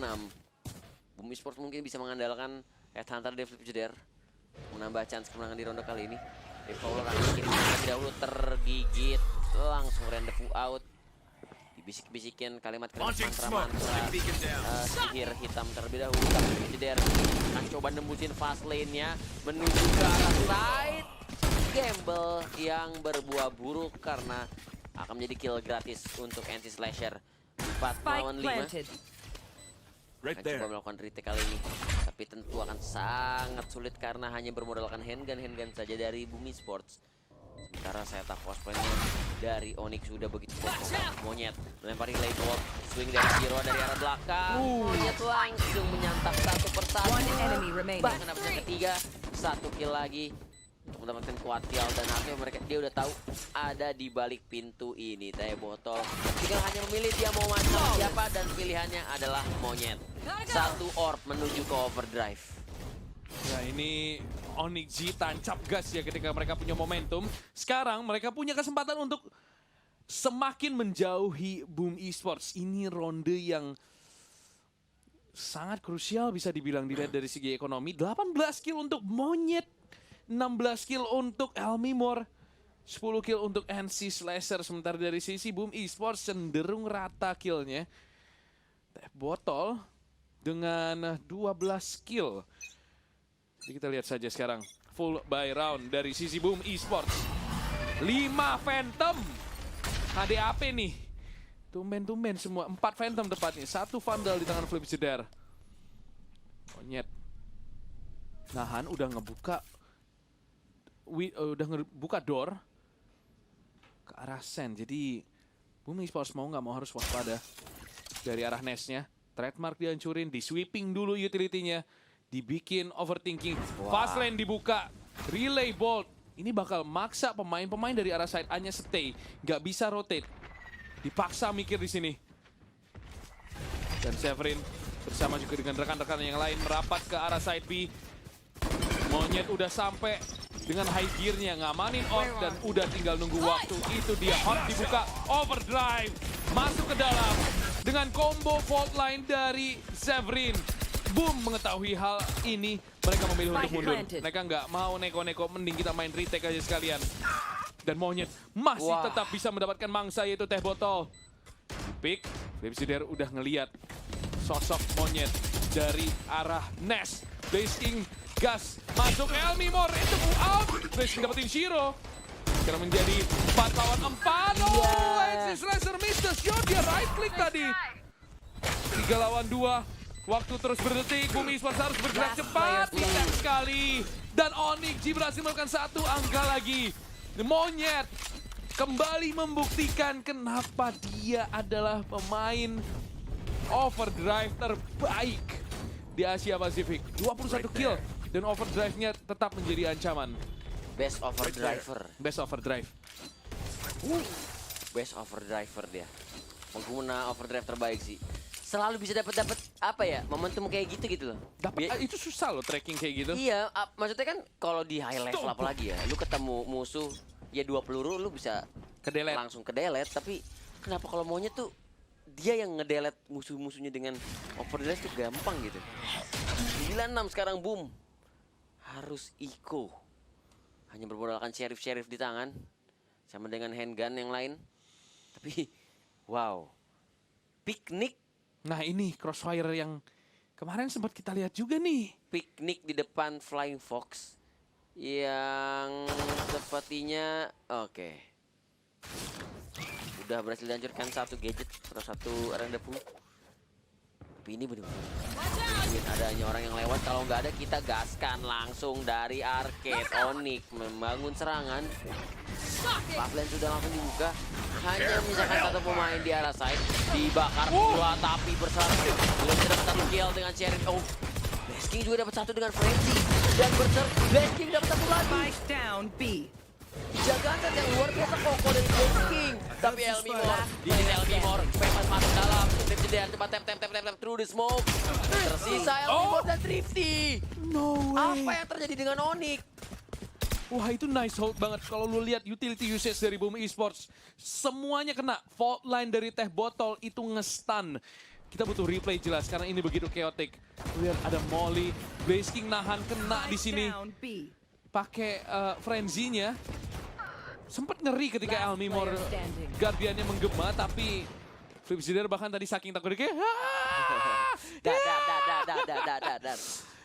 Speaker 2: Boom Esports mungkin bisa mengandalkan headhunter dari flip jeder menambah chance kemenangan di ronde kali ini. Devouler akan bikin terlebih dahulu tergigit, langsung rendezvous out. Dibisik-bisikin kalimat-kalimat mantra-mantra sihir hitam terlebih dahulu. Tapi flip jeder akan coba nembusin fast lane-nya menuju ke arah side. Gamble yang berbuah buruk karena akan menjadi kill gratis untuk NC Slasher. 4 lawan 5.
Speaker 4: Planted.
Speaker 2: Akan coba melakukan retake kali ini. Tapi tentu akan sangat sulit karena hanya bermodalkan handgun saja dari Boom Esports. Sementara setup cosplaynya dari Onyx sudah begitu kokoh. Monyet melempari lane wall, swing dari Zero dari arah belakang. Monyet langsung menyantap satu persatu.
Speaker 4: One enemy remaining.
Speaker 2: Bahkan dapat yang ketiga, 1 kill lagi untuk mendapatkan kuat kill, dan akhirnya dia udah tahu ada di balik pintu ini. Teh Botol tinggal hanya memilih dia mau maju sama siapa, dan pilihannya adalah Monyet. 1 orb menuju ke overdrive.
Speaker 3: Ya ini Onyx G tancap gas ya ketika mereka punya momentum. Sekarang mereka punya kesempatan untuk semakin menjauhi Boom Esports. Ini ronde yang sangat krusial bisa dibilang dilihat dari segi ekonomi. 18 kill untuk Monyet, 16 kill untuk Elmimor, 10 kill untuk NC Slasher. Sementara dari sisi Boom Esports cenderung rata killnya. Teh Botol dengan 12 kill. Jadi kita lihat saja sekarang full by round dari sisi Boom Esports. 5 Phantom HDAP nih. Tumben-tumben semua. 4 Phantom tepatnya. 1 Vandal di tangan Flip Jedar. Monyet. Nahan udah ngebuka. Udah ngebuka door. Ke arah Sen. Jadi Boom Esports mau nggak mau harus waspada. Dari arah Nest-nya. Trademark dihancurin. Di sweeping dulu utility-nya. Dibikin overthinking. Fast lane dibuka. Relay bolt. Ini bakal maksa pemain-pemain dari arah side A-nya stay. Nggak bisa rotate. Dipaksa mikir di sini. Dan Severin bersama juga dengan rekan-rekan yang lain merapat ke arah side B. Monyet udah sampai dengan high gear-nya ngamanin off dan udah tinggal nunggu waktu. Itu dia hot dibuka, overdrive, masuk ke dalam dengan combo fault line dari Severin. Boom mengetahui hal ini, mereka memilih untuk mundur. Mereka nggak mau neko-neko, mending kita main retake aja sekalian. Dan Monyet masih tetap bisa mendapatkan mangsa, yaitu teh botol. Pick, Flipsider udah ngeliat sosok Monyet dari arah Nest. Blazing gas masuk Elmimor, itu out. Blazing dapetin Shiro. Sekarang menjadi 4 lawan 4. Oh, Exit Slasher misses shot, dia right click tadi. 3 lawan 2. Waktu terus berdetik, Boom Esports harus bergerak cepat. Tidak sekali. Dan Onyx G berhasil melakukan 1 angka lagi. Monyet kembali membuktikan kenapa dia adalah pemain overdrive terbaik di Asia Pasifik. 21 kill dan overdrive-nya tetap menjadi ancaman.
Speaker 2: Best overdriver.
Speaker 3: Best overdrive.
Speaker 2: Best overdriver dia. Pengguna overdrive terbaik sih. Selalu bisa dapat apa ya, momentum kayak gitu loh.
Speaker 3: Dapat itu susah loh tracking kayak gitu.
Speaker 2: Iya, maksudnya kan kalau di high level apalagi ya, lu ketemu musuh ya 2 peluru lu bisa
Speaker 3: Kedelete.
Speaker 2: langsung kedelete, tapi kenapa kalau Monyet tuh dia yang ngedelete musuh-musuhnya dengan overdrive tuh gampang gitu. 9-6 sekarang Boom. Harus eco. Hanya bermodalkan sheriff di tangan sama dengan handgun yang lain. Tapi wow. Piknik.
Speaker 3: Nah ini Crossfire yang kemarin sempat kita lihat juga nih.
Speaker 2: Piknik di depan Flying Fox yang sepertinya oke. Udah berhasil dihancurkan 1 gadget atau 1 rendezvous. Tapi ini benar-benar ingin adanya orang yang lewat. Kalau nggak ada kita gaskan langsung dari arcade. Onyx membangun serangan. Pavlen sudah langsung dibuka. Hanya menyisakan 1 pemain di arah side. Dibakar pula tapi berserang. Belum dapat 1 kill dengan Sheriff. Oh, Blazking juga dapat 1 dengan Frenzy. Dan berserang Blazking dapat 1 lagi.
Speaker 4: Spike down B.
Speaker 2: Jagaan yang luar biasa kokoh dari Blazking. Tapi Elmimor, di sini Elmimor bebas masuk dalam. Flipsider cepat tap through the smoke. Tersisa Elmimor dan Thrifty.
Speaker 3: No way.
Speaker 2: Apa yang terjadi dengan Onyx?
Speaker 3: Wah itu nice hold banget. Kalau lu lihat utility usage dari Boom Esports, semuanya kena. Fault line dari teh botol itu nge-stun. Kita butuh replay jelas karena ini begitu chaotic. Lihat ada Molly, Blazking nahan kena di sini.
Speaker 4: Down B.
Speaker 3: Pakai frenzy-nya. Sempat ngeri ketika Elmimor Guardian-nya menggema, tapi Flipsider bahkan tadi saking takutnya kayak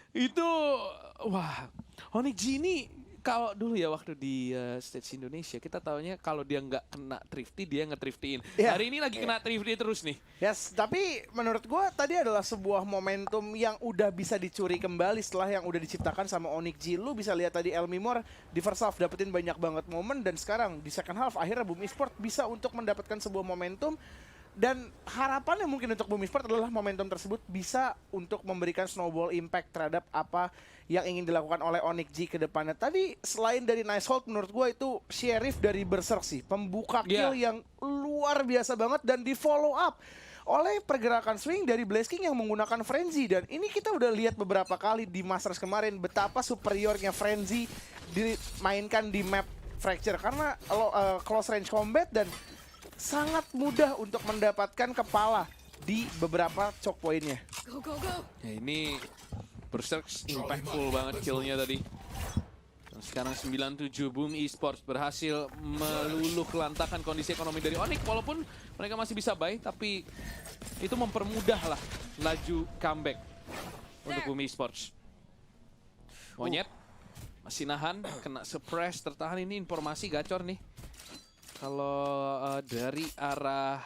Speaker 3: itu wah, Onyx G ini kalau dulu ya waktu di stage Indonesia kita taunya kalau dia nggak kena thrifty dia nge-thrifty-in.
Speaker 1: Yeah.
Speaker 3: Hari ini lagi kena thrifty terus nih.
Speaker 1: Yes, tapi menurut gua tadi adalah sebuah momentum yang udah bisa dicuri kembali setelah yang udah diciptakan sama Onyx G. Lu bisa lihat tadi Elmimor di first half dapetin banyak banget momen dan sekarang di second half akhirnya Boom Esports bisa untuk mendapatkan sebuah momentum. Dan harapannya mungkin untuk Boom Esports adalah momentum tersebut bisa untuk memberikan snowball impact terhadap apa yang ingin dilakukan oleh Onyx G ke depannya. Tadi selain dari nice hold menurut gue itu Sheriff dari Berserk sih. Pembuka kill yang luar biasa banget dan di follow up oleh pergerakan swing dari Blazking yang menggunakan Frenzy. Dan ini kita udah lihat beberapa kali di Masters kemarin betapa superiornya Frenzy dimainkan di map Fracture. Karena close range combat dan sangat mudah untuk mendapatkan kepala di beberapa choke point-nya.
Speaker 4: Go, go, go.
Speaker 3: Ya ini Berserk impactful banget killnya tadi. Dan sekarang 97 Boom Esports berhasil meluluh kelantakan kondisi ekonomi dari Onyx. Walaupun mereka masih bisa buy, tapi itu mempermudah lah laju comeback untuk Boom Esports. Monyet masih nahan, kena suppress, tertahan. Ini informasi gacor nih. Kalau dari arah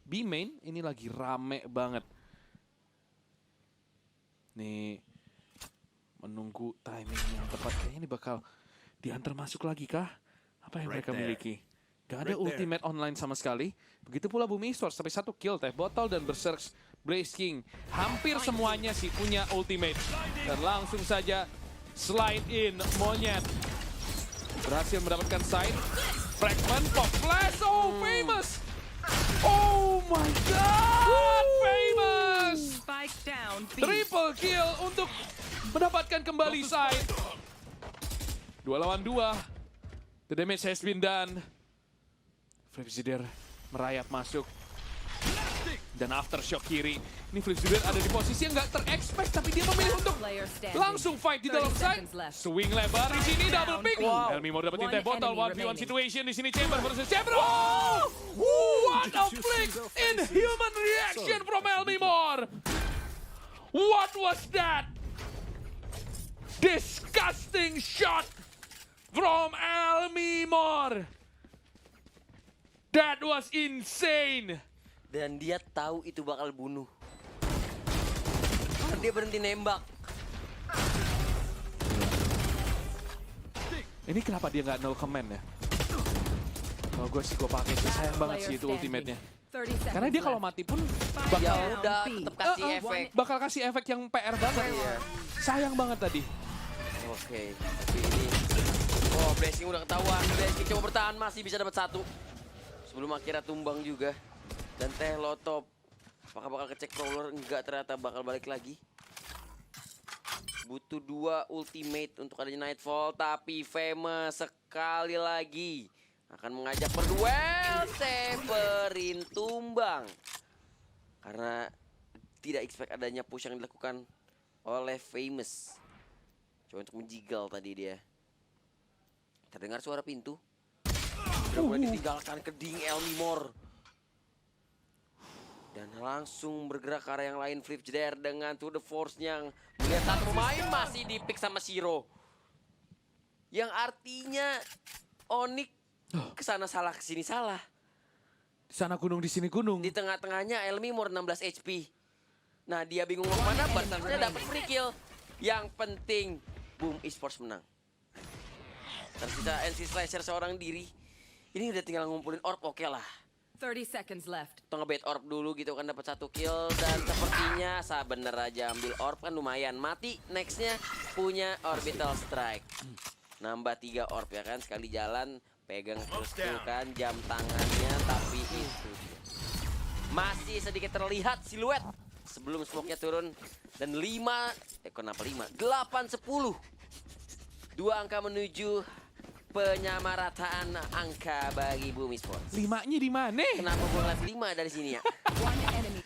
Speaker 3: B main ini lagi rame banget. Nih menunggu timing yang tepat, kayaknya ini bakal diantar masuk lagi kah? Apa yang mereka miliki? Gak ada ultimate online sama sekali. Begitu pula Bumi Esports, sampai 1 kill Teh Botol dan Berserk Blaze King. Hampir semuanya sih punya ultimate. Dan langsung saja slide in Monyet. Berhasil mendapatkan side. Fragment pop flash. Oh, Famous. Oh my god, Famous.
Speaker 4: Spike down. B.
Speaker 3: Triple kill untuk mendapatkan kembali side. 2 lawan 2. The damage has been done. Flipzider merayap masuk. Dan aftershock kiri. Ini Flipzider ada di posisi yang nggak ter-expect, tapi dia memilih untuk
Speaker 4: Player standing.
Speaker 3: langsung fight di dalam
Speaker 4: 30
Speaker 3: side.
Speaker 4: seconds left.
Speaker 3: Swing lebar di sini, double pick.
Speaker 4: Wow.
Speaker 3: Elmi mau dapetin
Speaker 4: One
Speaker 3: Teh Botol,
Speaker 4: enemy
Speaker 3: 1v1
Speaker 4: remaining.
Speaker 3: situation di sini. Chamber versus Chamber. Oh! What a flick in human reaction from Elmi Moore. What was that? Disgusting shot from Elmi Moore. That was insane.
Speaker 2: Dan dia tahu itu bakal bunuh. Karena dia berhenti nembak.
Speaker 3: Ini kenapa dia nggak no command ya? Kalau gue sih gue pakai sih, sayang banget sih itu ultimate-nya.
Speaker 4: 30 seconds
Speaker 3: Karena dia kalau
Speaker 4: left.
Speaker 3: mati pun
Speaker 4: Spike
Speaker 2: Ya
Speaker 4: down
Speaker 2: udah,
Speaker 4: B.
Speaker 2: tetap kasih efek.
Speaker 3: bakal kasih efek yang PR banget.
Speaker 2: Iya.
Speaker 3: Sayang banget tadi.
Speaker 2: Oke, tapi ini... Oh, Blazing udah ketahuan. Blazing coba bertahan, masih bisa dapat 1. Sebelum akhirnya tumbang juga. Dan Teh Lotop. Apakah bakal kecek crawler? Enggak, ternyata bakal balik lagi. Butuh 2 ultimate untuk adanya Nightfall. Tapi Famous sekali lagi akan mengajak berduel. Severin tumbang. Karena tidak expect adanya push yang dilakukan oleh Famous. Coba untuk menjigal tadi dia. Terdengar suara pintu. Sudah mulai ditinggalkan keding Elmi Moore. Dan langsung bergerak ke arah yang lain. Flipzider dengan to the force yang melihat satu pemain masih di pick sama Shiro. Yang artinya Onyx kesana salah, kesini salah.
Speaker 3: Di sana gunung, di sini gunung.
Speaker 2: Di tengah-tengahnya Elmi Moore 16 HP. Nah dia bingung mau kemana, Berserknya dapat free kill. Yang penting Boom Esports menang. Tersisa NC Slasher seorang diri. Ini udah tinggal ngumpulin orb, oke lah.
Speaker 4: 30 seconds left.
Speaker 2: Atau ngebait orb dulu gitu kan dapat 1 kill. Dan sepertinya bener aja ambil orb kan lumayan. Mati nextnya punya Orbital Strike. Nambah 3 orb ya kan, sekali jalan pegang terus tuh kan jam tangannya. Tapi itu masih sedikit terlihat siluet sebelum smoke-nya turun. Dan 5, kenapa 5? 8-10. 2 angka menuju penyamarataan angka bagi Boom Esports.
Speaker 3: 5-nya di mana?
Speaker 2: Kenapa gue ngeliat 5 dari sini ya?
Speaker 4: One enemy.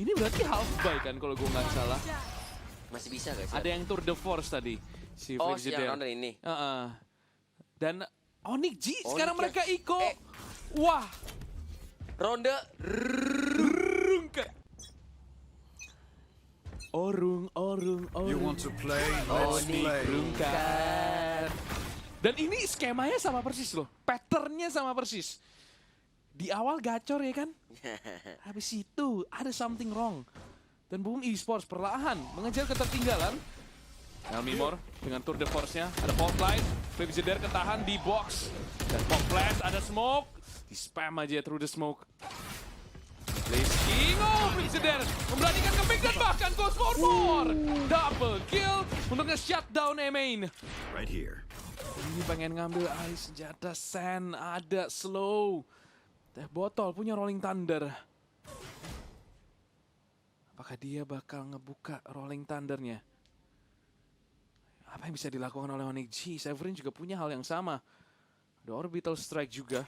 Speaker 3: Ini berarti half buy kan kalau gue nggak salah.
Speaker 2: Masih bisa guys.
Speaker 3: Ada yang tour de force tadi. Si
Speaker 2: Oh, si
Speaker 3: Flipzider.
Speaker 2: yang ronde ini.
Speaker 3: Dan Onyx G sekarang
Speaker 2: Onyx
Speaker 3: mereka
Speaker 2: ya.
Speaker 3: Iko. Wah.
Speaker 2: Ronde.
Speaker 3: Rungke. Orung.
Speaker 5: You want to play?
Speaker 2: Oh,
Speaker 5: Let's
Speaker 2: ini
Speaker 5: play.
Speaker 3: Rungkat. Dan ini skemanya sama persis loh. Patternnya sama persis. Di awal gacor ya kan? Habis itu ada something wrong. Dan Boom Esports perlahan mengejar ketertinggalan. Elmi Moore dengan tour de force-nya. Ada pop line. Flipzider ketahan di box. Dan pop flash, ada smoke. Di spam aja through the smoke. Blaze King, oh Flipzider memberanikan ke-pick dan bahkan goes for more. Double kill untuk nge-shutdown A-main.
Speaker 5: Right here.
Speaker 3: Ini pengen ngambil ice senjata Sen, ada slow. Teh Botol punya Rolling Thunder. Apakah dia bakal ngebuka Rolling Thundernya? Apa yang bisa dilakukan oleh Onyx G? Severin juga punya hal yang sama. Ada Orbital Strike juga.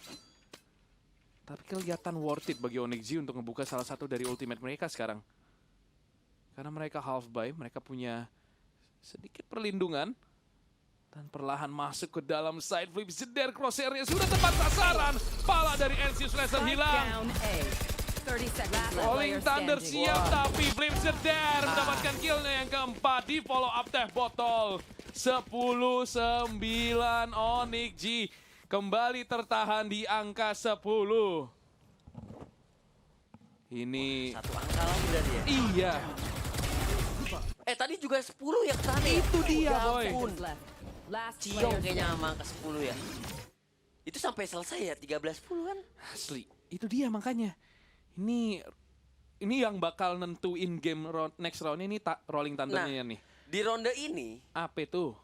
Speaker 3: Tapi kelihatan worth it bagi Onyx G untuk ngebuka salah satu dari ultimate mereka sekarang. Karena mereka half buy, mereka punya sedikit perlindungan. Dan perlahan masuk ke dalam side. Flipzider crosshair-nya sudah tepat sasaran. Pala dari NC Slasher
Speaker 4: Spike
Speaker 3: hilang.
Speaker 4: down A. 30 seconds left.
Speaker 3: Rolling
Speaker 4: Player
Speaker 3: Thunder
Speaker 4: standing.
Speaker 3: siap, tapi Flipzider mendapatkan killnya yang keempat di follow up Teh Botol. 10-9 Onyx G. kembali tertahan di angka 10. Ini
Speaker 2: Satu angka lagi dari ya.
Speaker 3: iya,
Speaker 2: Tadi juga 10 ya kesana.
Speaker 3: itu dia
Speaker 2: Ya
Speaker 3: boy.
Speaker 2: ampun.
Speaker 4: Seconds left. Last
Speaker 2: Ciong
Speaker 4: player
Speaker 2: kayaknya sama angka 10 ya. Itu sampai selesai ya 13-10 kan?
Speaker 3: Asli, itu dia makanya. Ini yang bakal nentuin game next round ini Rolling Thunder-nya nih.
Speaker 2: Di ronde ini
Speaker 3: Apa itu?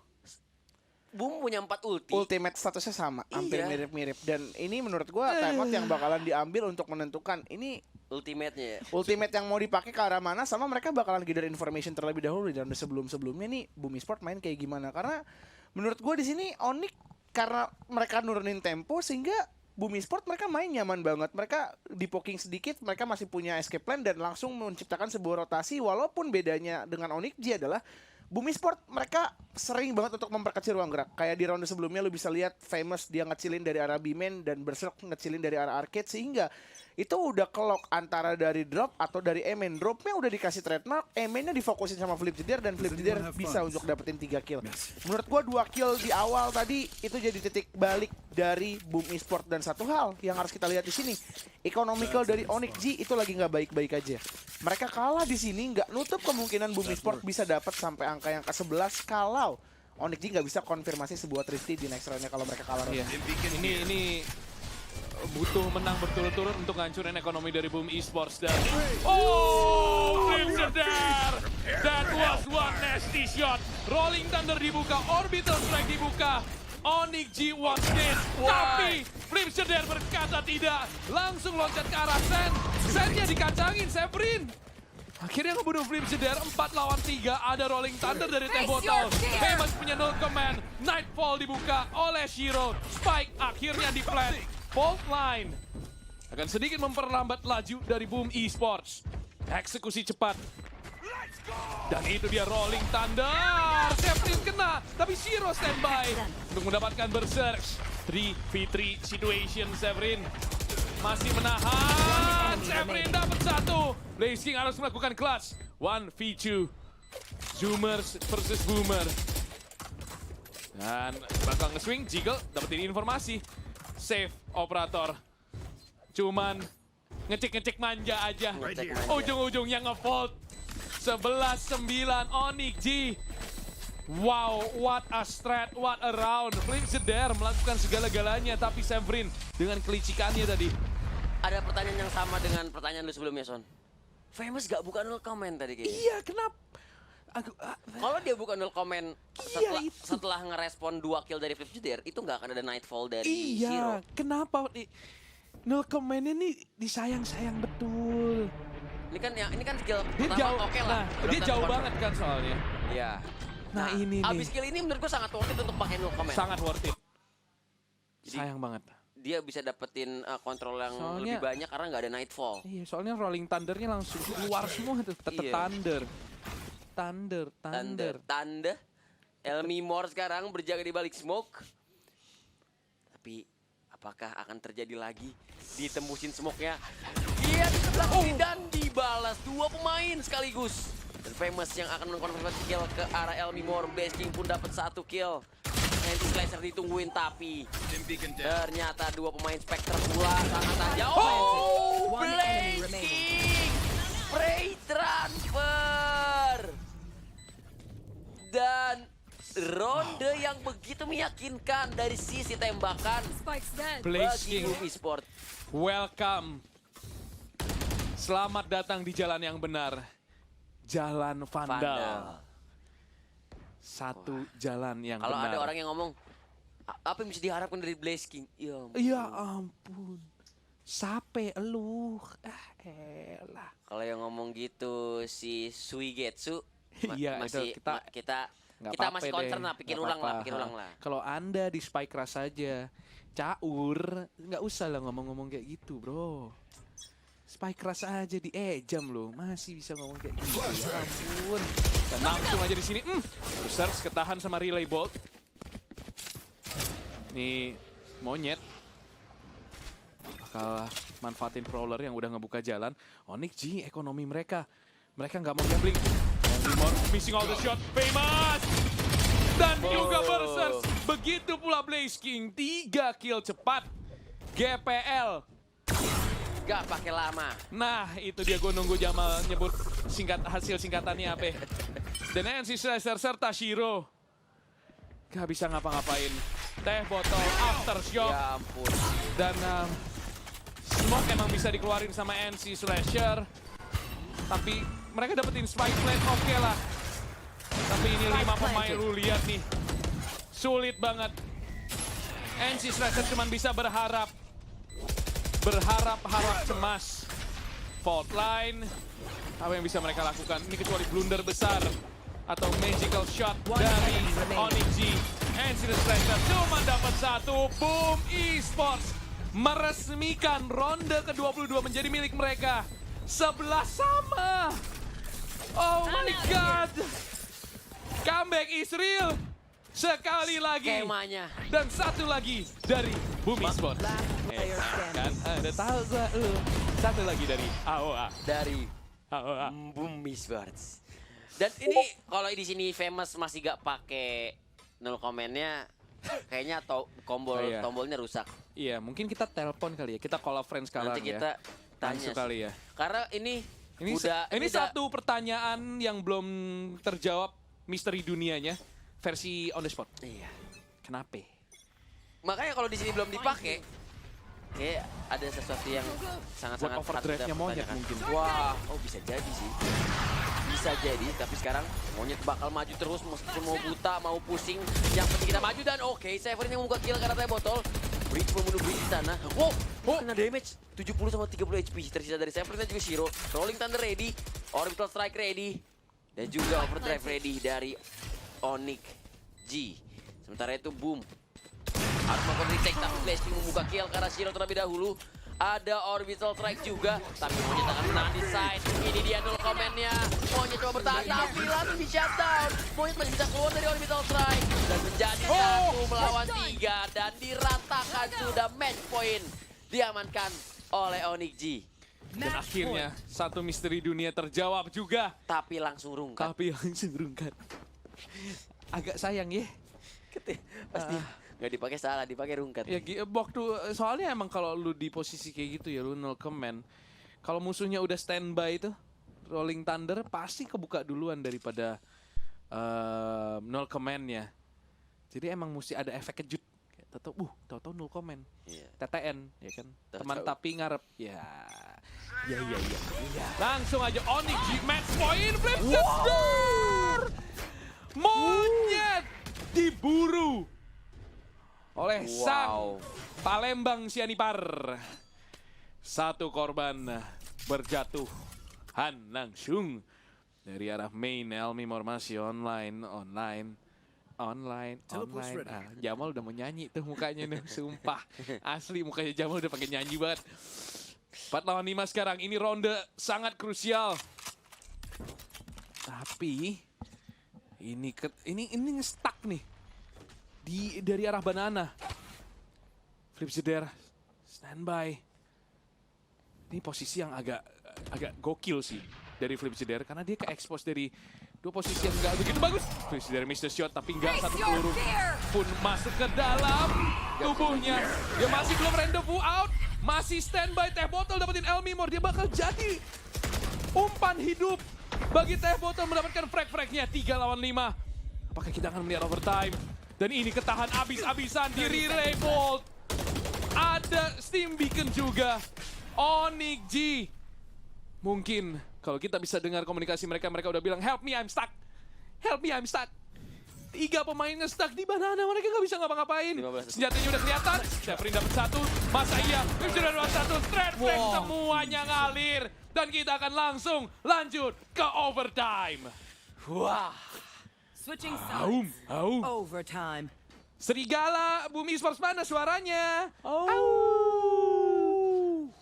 Speaker 2: Boom punya 4 ulti.
Speaker 1: Ultimate statusnya sama, hampir
Speaker 2: Iya.
Speaker 1: mirip-mirip. Dan ini menurut gua timeout yang bakalan diambil untuk menentukan ini
Speaker 2: Ultimate-nya ya.
Speaker 1: ultimate yang mau dipakai ke arah mana, sama mereka bakalan gather information terlebih dahulu di round sebelum-sebelumnya nih Boom Esport main kayak gimana. Karena menurut gua di sini Onyx karena mereka nurunin tempo sehingga Boom Esport mereka main nyaman banget. Mereka di poking sedikit, mereka masih punya escape plan dan langsung menciptakan sebuah rotasi. Walaupun bedanya dengan Onyx G adalah Boom Esport mereka sering banget untuk memperkecil ruang gerak. Kayak di ronde sebelumnya lu bisa lihat Famous dia ngecilin dari arah B-main dan Berserk ngecilin dari arah arcade, sehingga itu udah kelok antara dari drop atau dari E-main. Dropnya udah dikasih trademark, E-mainnya difokusin sama Flip Jeder dan Flip Jeder bisa untuk dapetin 3 kill. Menurut gua 2 kill di awal tadi itu jadi titik balik dari Boom Esport. Dan satu hal yang harus kita lihat di sini, economical dari Onyx G itu lagi nggak baik-baik aja. Mereka kalah di sini nggak nutup kemungkinan Boom Esport bisa dapat sampai angka yang ke-11 kalau Onyx G nggak bisa konfirmasi sebuah Thrifty di next round-nya kalau mereka kalah.
Speaker 3: Iya. Ini butuh menang berturut-turut untuk ngancurin ekonomi dari Boom Esports dan Flip Jeder. That was one nasty shot. Rolling Thunder dibuka, Orbital Strike dibuka. Onyx G wants this, tapi Flip Jeder berkata tidak. Langsung loncat ke arah Sen. Sennya dikacangin, Severin. Akhirnya ngebunuh Flip Jeder, 4 lawan 3. Ada Rolling Thunder dari T-Bottle. Famous punya null command. Nightfall dibuka oleh Shiro. Spike akhirnya di-plant. Fault line akan sedikit memperlambat laju dari Boom Esports. Eksekusi cepat. Dan itu dia Rolling Thunder. Severin kena, tapi Shiro standby untuk mendapatkan Berserk. 3v3 situation. Severin masih menahan. Severin dapat 1. Blazing harus melakukan clutch. 1v2. Zoomers versus Boomer. Dan bakal nge-swing, Jiggle dapetin informasi. Save operator. Cuman ngecek-ngecek manja aja. Ujung-ujungnya nge-fault. 11-9 Onyx G. Wow, what a strat, what a round. Flip Jeder melakukan segala-galanya, tapi Severin dengan kelicikannya tadi.
Speaker 2: Ada pertanyaan yang sama dengan pertanyaan lu sebelumnya, Son. Famous gak buka null comment tadi kayaknya.
Speaker 3: Iya, kenapa?
Speaker 2: Kalau dia buka null comment setelah ngerespon 2 kill dari Flip Jeder, itu gak akan ada Nightfall dari Shiro.
Speaker 3: Iya, kenapa? Null comment ini disayang-sayang betul.
Speaker 2: Ini kan skill
Speaker 3: Dia
Speaker 2: pertama
Speaker 3: jauh,
Speaker 2: oke lah.
Speaker 3: dia jauh banget kan soalnya.
Speaker 2: Iya.
Speaker 3: Nah, ini nih.
Speaker 2: abis skill ini menurut gua sangat worth it untuk pakai null comment.
Speaker 3: Sangat worth it.
Speaker 2: Jadi,
Speaker 3: Sayang banget.
Speaker 2: Dia bisa dapetin kontrol yang
Speaker 3: Soalnya-
Speaker 2: lebih banyak karena nggak ada Nightfall.
Speaker 3: Iya, soalnya Rolling Thunder-nya langsung keluar semua tuh. Tetep
Speaker 2: Iya.
Speaker 3: Thunder.
Speaker 2: Elmi Moore sekarang berjaga di balik smoke. Tapi apakah akan terjadi lagi? Ditembusin smoke-nya. Iya, di sebelah kiri dan dibalas 2 pemain sekaligus. Dan Famous yang akan mengkonversi kill ke arah Elmi Moore. Blaze King pun dapat 1 kill. Anti Slicer ditungguin tapi ternyata 2 pemain Spectre pula sangat aja. Oh,
Speaker 4: One
Speaker 2: Blaze
Speaker 4: enemy remaining.
Speaker 2: King! Spray transfer! Dan ronde yang begitu meyakinkan dari sisi tembakan
Speaker 4: Spike's dead.
Speaker 3: Blaze
Speaker 2: bagi
Speaker 3: King,
Speaker 2: Boom Esport.
Speaker 3: welcome. Selamat datang di jalan yang benar. Jalan Vandal.
Speaker 2: Vandal.
Speaker 3: Satu jalan yang
Speaker 2: Kalau
Speaker 3: benar.
Speaker 2: ada orang yang ngomong, apa yang bisa diharapkan dari Blaze King? Ya ampun.
Speaker 3: Ya ampun. Sape elu. Elah.
Speaker 2: Kalau yang ngomong gitu si Suigetsu
Speaker 3: Iya,
Speaker 2: masih
Speaker 3: itu kita-
Speaker 2: kita
Speaker 3: Nggak
Speaker 2: kita
Speaker 3: apa-apa
Speaker 2: masih
Speaker 3: deh,
Speaker 2: concern lah, pikir
Speaker 3: nggak
Speaker 2: ulang lah,
Speaker 3: apa-apa.
Speaker 2: pikir ulang lah.
Speaker 3: Kalau Anda di Spike Rush saja, caur, nggak usah lah ngomong-ngomong kayak gitu, bro. Spike Rush aja di jam loh, masih bisa ngomong kayak gitu. Ya ampun. Dan langsung aja di sini, Berserk ketahan sama Relay Bolt. Nih, monyet. Bakal manfaatin Prowler yang udah ngebuka jalan. Onyx G, ekonomi mereka. Mereka nggak mau gambling. Missing all the shot, Famous! Dan juga Berserk Begitu pula Blaze King, 3 kill cepat. GPL.
Speaker 2: Gak pakai lama.
Speaker 3: Nah, itu dia gue nunggu Jamal nyebut hasil singkatannya apa. Dan NC Slasher serta Shiro. Gak bisa ngapa-ngapain. Teh botol aftershock.
Speaker 2: Ya ampun.
Speaker 3: Dan smoke emang bisa dikeluarin sama NC Slasher. Tapi mereka dapetin spike plant oke lah. Tapi ini 5 pemain lu lihat nih. Sulit banget. NC Slasher cuma bisa berharap cemas. Fault line. Apa yang bisa mereka lakukan? Ini kecuali blunder besar. Atau magical shot dari Onyx G. NC Slasher cuma dapat 1. Boom Esports meresmikan ronde ke-22 menjadi milik mereka. 11 sama. Oh my god. Comeback is real. Sekali lagi.
Speaker 2: Skemanya.
Speaker 3: Dan satu lagi dari Boom Esports. Kan ada tahu gua satu lagi dari AOA.
Speaker 2: Dari
Speaker 3: AOA.
Speaker 2: Boom Esports. Dan ini kalau di sini Famous masih gak pakai nol komennya, kayaknya tombolnya rusak.
Speaker 3: Iya, mungkin kita telepon kali ya. Kita call a friend sekarang
Speaker 2: Nanti
Speaker 3: ya.
Speaker 2: kita tanya
Speaker 3: Langsung
Speaker 2: sih.
Speaker 3: kali ya.
Speaker 2: Karena ini
Speaker 3: Satu pertanyaan yang belum terjawab misteri dunianya versi on the spot.
Speaker 2: Iya.
Speaker 3: Kenapa?
Speaker 2: Makanya kalau di sini belum dipakai, kayak ada sesuatu yang sangat-sangat
Speaker 3: Buat overdrive-nya monyet mungkin.
Speaker 2: Wah, bisa jadi sih. Bisa jadi, tapi sekarang monyet bakal maju terus meskipun mau buta, mau pusing. Yang penting kita maju dan oke, Severin yang membuka kill karena teh botol. Breach membunuh Breach di sana. Wow, kena damage 70 sama 30 HP tersisa dari Severin dan juga Shiro. Rolling Thunder ready, Orbital Strike ready, dan juga Overdrive ready dari Onyx G. Sementara itu Boom harus melakukan retake, tapi Blaze King membuka kill karena Shiro terlebih dahulu. Ada Orbital Strike juga, tapi Monyet akan menahan di side. Ini dia nol komennya. Monyet coba bertahan, tapi langsung di shutdown. Monyet masih bisa keluar dari Orbital Strike. Dan menjadi 1 melawan 3. Dan diratakan sudah match point. Diamankan oleh Onyx G.
Speaker 3: Dan akhirnya satu misteri dunia terjawab juga.
Speaker 2: Tapi langsung rungkat.
Speaker 3: Agak sayang ya.
Speaker 2: Pasti nggak dipakai salah, dipakai rungkat.
Speaker 3: Ya waktu soalnya emang kalau lu di posisi kayak gitu ya lu nol command. Kalau musuhnya udah standby itu Rolling Thunder pasti kebuka duluan daripada nol commandnya. Jadi emang mesti ada efek kejut. Tahu-tahu nol command.
Speaker 2: Iya.
Speaker 3: TTN ya kan. Teman
Speaker 2: Tahu.
Speaker 3: tapi ngarep. Ya. Langsung aja Onyx G match point flip the score. Monyet diburu oleh sang Palembang Sianipar. 1 korban berjatuhan langsung dari arah main. Elmi masih online. Jamal udah mau nyanyi tuh mukanya nih, sumpah. Asli mukanya Jamal udah pakai nyanyi banget. 4 lawan 5 sekarang, ini ronde sangat krusial. Tapi ini nge-stuck nih. Dari arah banana. Flipsider standby. Ini posisi yang agak gokil sih dari Flipsider karena dia ke-expose dari 2 posisi yang nggak begitu bagus. Flipsider miss the shot tapi nggak satu peluru pun masuk ke dalam tubuhnya. Dia masih belum rendezvous out. Masih standby. Teh Botol dapetin Elmimor. Dia bakal jadi umpan hidup bagi Teh Botol mendapatkan frag-fragnya 3 lawan 5. Apakah kita akan melihat overtime? Dan ini ketahan abis-abisan di relay vault. Ada Steam Beacon juga. Onyx G. Mungkin kalau kita bisa dengar komunikasi mereka udah bilang, help me, I'm stuck. Help me, I'm stuck. 3 pemainnya stuck di banana, mereka nggak bisa ngapa-ngapain. Senjatanya udah kelihatan. Severin dapat 1. Masa iya? Sudah dapat 1. Straight frag semuanya ngalir. Dan kita akan langsung lanjut ke overtime.
Speaker 2: Wah.
Speaker 4: Switching sides. Overtime.
Speaker 3: Serigala, Boom Esports mana suaranya?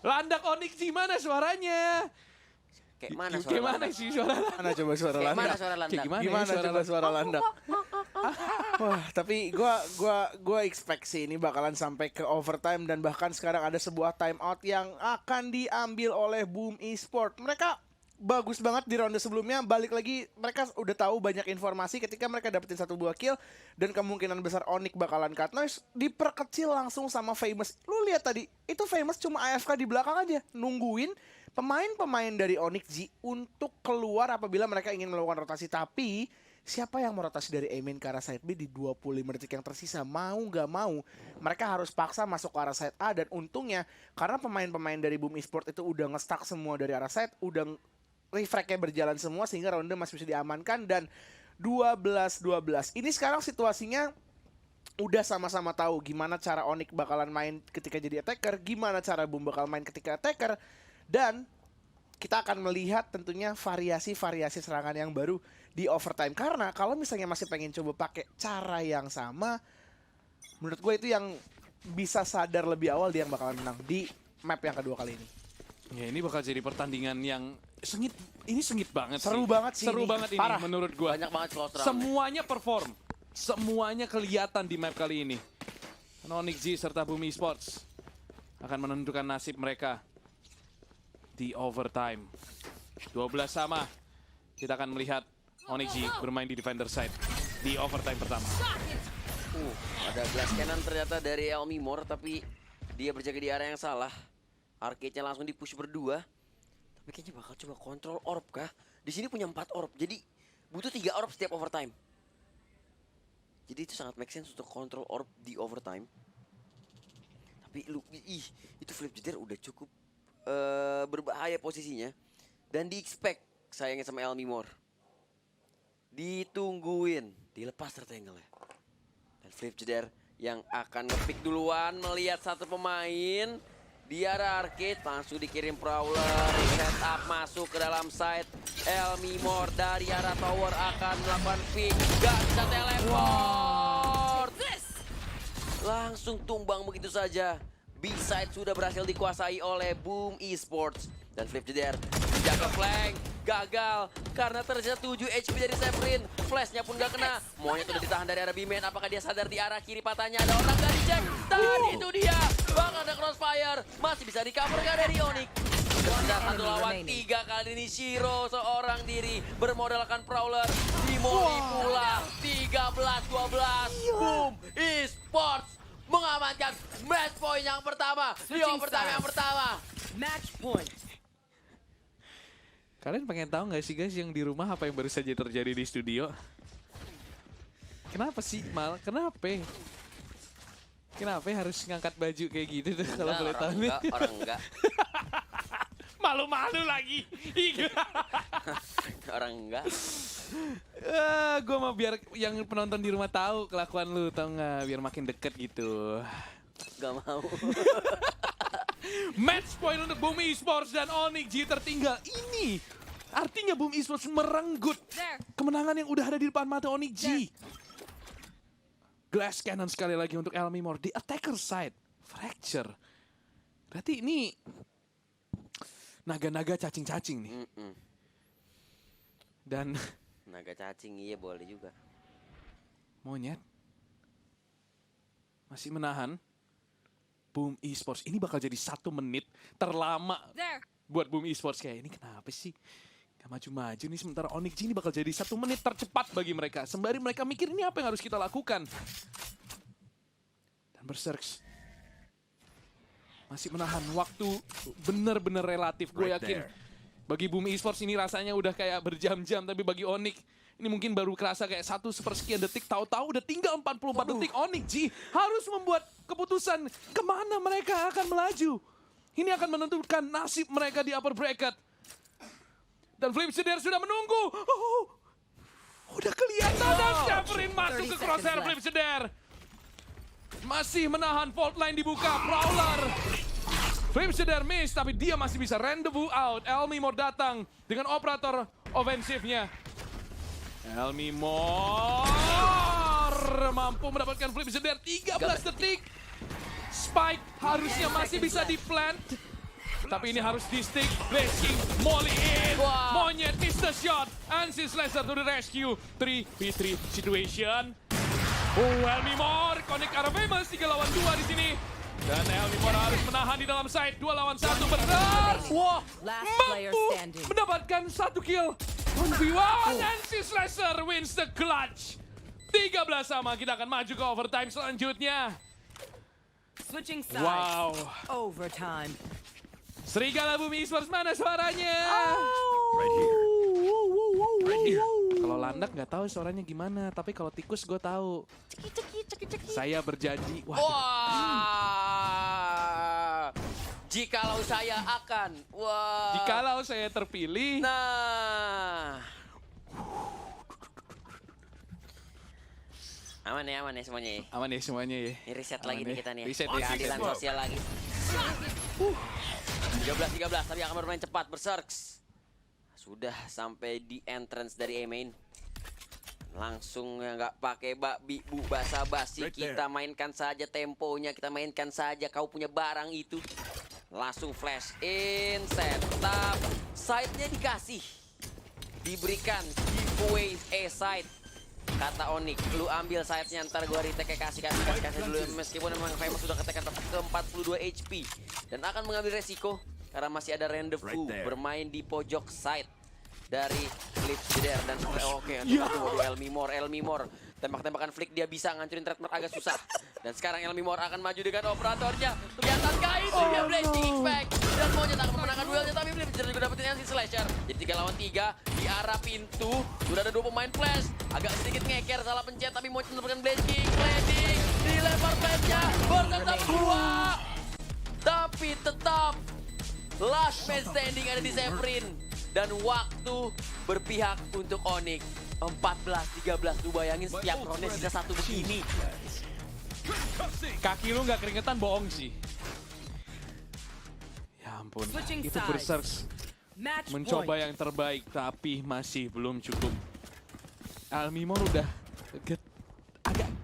Speaker 3: Landak Onyx G mana suaranya?
Speaker 2: Kayak mana suara
Speaker 3: Gimana
Speaker 2: landak?
Speaker 3: sih suara Landak?
Speaker 1: Mana coba suara
Speaker 2: Kayak mana
Speaker 1: landak?
Speaker 2: suara landak?
Speaker 3: Kayak gimana
Speaker 1: Gimana
Speaker 3: ya suara
Speaker 1: coba
Speaker 3: Landak?
Speaker 1: suara landak? Wah, tapi gua expect sih ini bakalan sampai ke overtime dan bahkan sekarang ada sebuah timeout yang akan diambil oleh Boom Esports. Mereka bagus banget di ronde sebelumnya. Balik lagi mereka udah tahu banyak informasi ketika mereka dapetin 1 buah kill dan kemungkinan besar Onyx bakalan cut noise, diperkecil langsung sama Famous. Lu lihat tadi, itu Famous cuma AFK di belakang aja nungguin pemain-pemain dari Onyx G untuk keluar apabila mereka ingin melakukan rotasi. Tapi siapa yang merotasi dari A main ke arah side B di 25 detik yang tersisa? Mau nggak mau, mereka harus paksa masuk ke arah side A. Dan untungnya, karena pemain-pemain dari Boom Esports itu udah nge-stuck semua dari arah side, udah refrag-nya berjalan semua, sehingga ronde masih bisa diamankan. Dan 12-12. Ini sekarang situasinya udah sama-sama tahu gimana cara Onyx bakalan main ketika jadi attacker, gimana cara Boom bakal main ketika attacker. Dan kita akan melihat tentunya variasi-variasi serangan yang baru di overtime. Karena kalau misalnya masih pengen coba pakai cara yang sama, menurut gue itu yang bisa sadar lebih awal dia yang bakalan menang di map yang kedua kali ini.
Speaker 3: Ya ini bakal jadi pertandingan yang sengit. Ini sengit banget
Speaker 1: Seru
Speaker 3: sih.
Speaker 1: banget sih
Speaker 3: Seru
Speaker 1: ini.
Speaker 3: banget
Speaker 1: Parah.
Speaker 3: ini menurut gue.
Speaker 2: Banyak banget close round.
Speaker 3: Semuanya perform. Semuanya kelihatan di map kali ini. Onyx G serta Boom Esports akan menentukan nasib mereka di overtime. 12 sama. Kita akan melihat Onyx G bermain di defender side di overtime pertama.
Speaker 2: Ada glass cannon ternyata dari Elmimor, tapi dia berjaga di area yang salah. Arcade-nya langsung di-push berdua. Tapi kayaknya bakal coba kontrol orb kah? Di sini punya 4 orb, jadi butuh 3 orb setiap overtime. Jadi itu sangat make sense untuk kontrol orb di overtime. Tapi itu Flip Jeter udah cukup berbahaya posisinya. Dan di-expect sayangnya sama Elmimor. Ditungguin, dilepas tertangle-nya. Dan Flip Jeter yang akan nge-pick duluan melihat satu pemain di arah arcade, langsung dikirim Prowler, set up masuk ke dalam side. Elmimor dari arah tower akan melakukan pick, gak bisa teleport. Langsung tumbang begitu saja. B-side sudah berhasil dikuasai oleh Boom Esports. Dan Flip Jeter jaga flank, gagal karena tersisa 7 HP dari Severin. Flashnya pun gak kena. Monyet udah ditahan dari arah B-main. Apakah dia sadar di arah kiri patahnya ada orang gak dicek? Dan itu dia, bakal ada crossfire. Masih bisa recover gak dari Onyx? Sudah 1 lawan 3 kali ini Shiro seorang diri bermodalkan Prowler. Dimoli pula 13-12. Boom Esports mengamankan match point yang pertama di overtime yang pertama.
Speaker 4: Match point.
Speaker 3: Kalian pengen tahu nggak sih guys yang di rumah apa yang baru saja terjadi di studio? Kenapa sih Mal? Kenapa harus ngangkat baju kayak gitu tuh kalau boleh tahu nih?
Speaker 2: Orang enggak.
Speaker 3: Malu-malu lagi.
Speaker 2: Orang enggak.
Speaker 3: Gue mau biar yang penonton di rumah tahu kelakuan lu, tau nggak? Biar makin deket gitu.
Speaker 2: Gak mau.
Speaker 3: Match point untuk Boom Esports dan Onyx G tertinggal. Ini artinya Boom Esports merenggut kemenangan yang udah ada di depan mata Onyx G. Glass cannon sekali lagi untuk Elmimor di attacker side. Fracture. Berarti ini naga-naga cacing-cacing nih. Dan
Speaker 2: Naga cacing iya boleh juga.
Speaker 3: Monyet masih menahan Boom Esports. Ini bakal jadi 1 menit terlama buat Boom Esports. Kayak ini kenapa sih gak maju-maju nih, sementara Onyx G ini bakal jadi 1 menit tercepat bagi mereka. Sembari mereka mikir ini apa yang harus kita lakukan. Dan Berserks masih menahan waktu bener-bener relatif. Gue yakin bagi Boom Esports ini rasanya udah kayak berjam-jam. Tapi bagi Onyx ini mungkin baru kerasa kayak 1/sekian detik. Tahu-tahu udah tinggal 44 detik. Onyx G harus membuat keputusan kemana mereka akan melaju. Ini akan menentukan nasib mereka di upper bracket. Dan Flip Jeter sudah menunggu. Udah kelihatan dan Severin masuk ke crosshair Flip Jeter. Masih menahan fault line dibuka. Prowler. Flip Jeter miss, tapi dia masih bisa rendezvous out. Elmimor datang dengan operator ofensifnya. Elmimor mampu mendapatkan Flip Jeter 13 detik. Spike harusnya masih bisa di-plant. Tapi ini harus di-stick. Blazing, Molly in. Monyet miss the shot. Ansys Laser to the rescue. 3v3 situation. Elmimor connect arah Famous. 3 lawan 2 di sini. Dan Elmimor harus menahan di dalam side. 2 lawan 1 benar. Wah,
Speaker 4: Last player
Speaker 3: mampu
Speaker 4: standing.
Speaker 3: mendapatkan 1 kill. 1v1 and si Slasher wins the clutch. 13 sama, kita akan maju ke overtime selanjutnya.
Speaker 4: Switching sides.
Speaker 3: Wow.
Speaker 4: Overtime.
Speaker 3: Serigala Bumi Esports, mana suaranya?
Speaker 5: Right here.
Speaker 3: Ih, kalau landak nggak tahu suaranya gimana, tapi kalau tikus gue tahu. Saya berjanji. Wah,
Speaker 2: Wah. Jikalau saya akan. Wah.
Speaker 3: jikalau saya terpilih,
Speaker 2: Nah. Aman ya semuanya ya.
Speaker 3: aman ya semuanya ya.
Speaker 2: Ini reset
Speaker 3: Aman
Speaker 2: lagi
Speaker 3: ya.
Speaker 2: nih kita nih.
Speaker 3: Reset,
Speaker 2: Keadilan
Speaker 3: reset.
Speaker 2: sosial lagi. 13 tapi akan bermain cepat Berserks. Sudah sampai di entrance dari A-main. Langsung ya nggak pakai babi bu basa-basi,
Speaker 5: Right there.
Speaker 2: kita mainkan saja temponya, kita mainkan saja kau punya barang itu. Langsung flash in, setup, side-nya dikasih. Diberikan giveaway A-side. Kata Onyx, lu ambil side-nya ntar gua retake kasih dulu. Meskipun memang Famous sudah ketekan tetap ke 42 HP. Dan akan mengambil resiko karena masih ada Rendezvous
Speaker 5: Right there.
Speaker 2: bermain di pojok side dari Flip Jeder. Dan oke, waduh Elmimor. Tembak-tembakan Flick dia bisa ngancurin trademark agak susah. Dan sekarang Elmimor akan maju dengan operatornya. Kelihatan kah itu dia Blazing Impact. Dan mau nyetak memenangkan duelnya, tapi Flip Jeder juga dapetin anti slasher. Jadi 3 lawan 3 di arah pintu. Sudah ada 2 pemain flash. Agak sedikit ngeker, salah pencet, tapi mau mendapatkan Blazing. Landing, dilempar flashnya. Bertetap 2. Tapi tetap last man standing ada di Severin. Dan waktu berpihak untuk Onyx. 14-13, lu bayangin setiap roundnya sisa 1 begini.
Speaker 3: Kaki lu nggak keringetan bohong sih. Ya ampun,
Speaker 4: Switching
Speaker 3: itu
Speaker 4: sides.
Speaker 3: Berserks
Speaker 4: Match
Speaker 3: mencoba
Speaker 4: point.
Speaker 3: yang terbaik, tapi masih belum cukup. Elmimor udah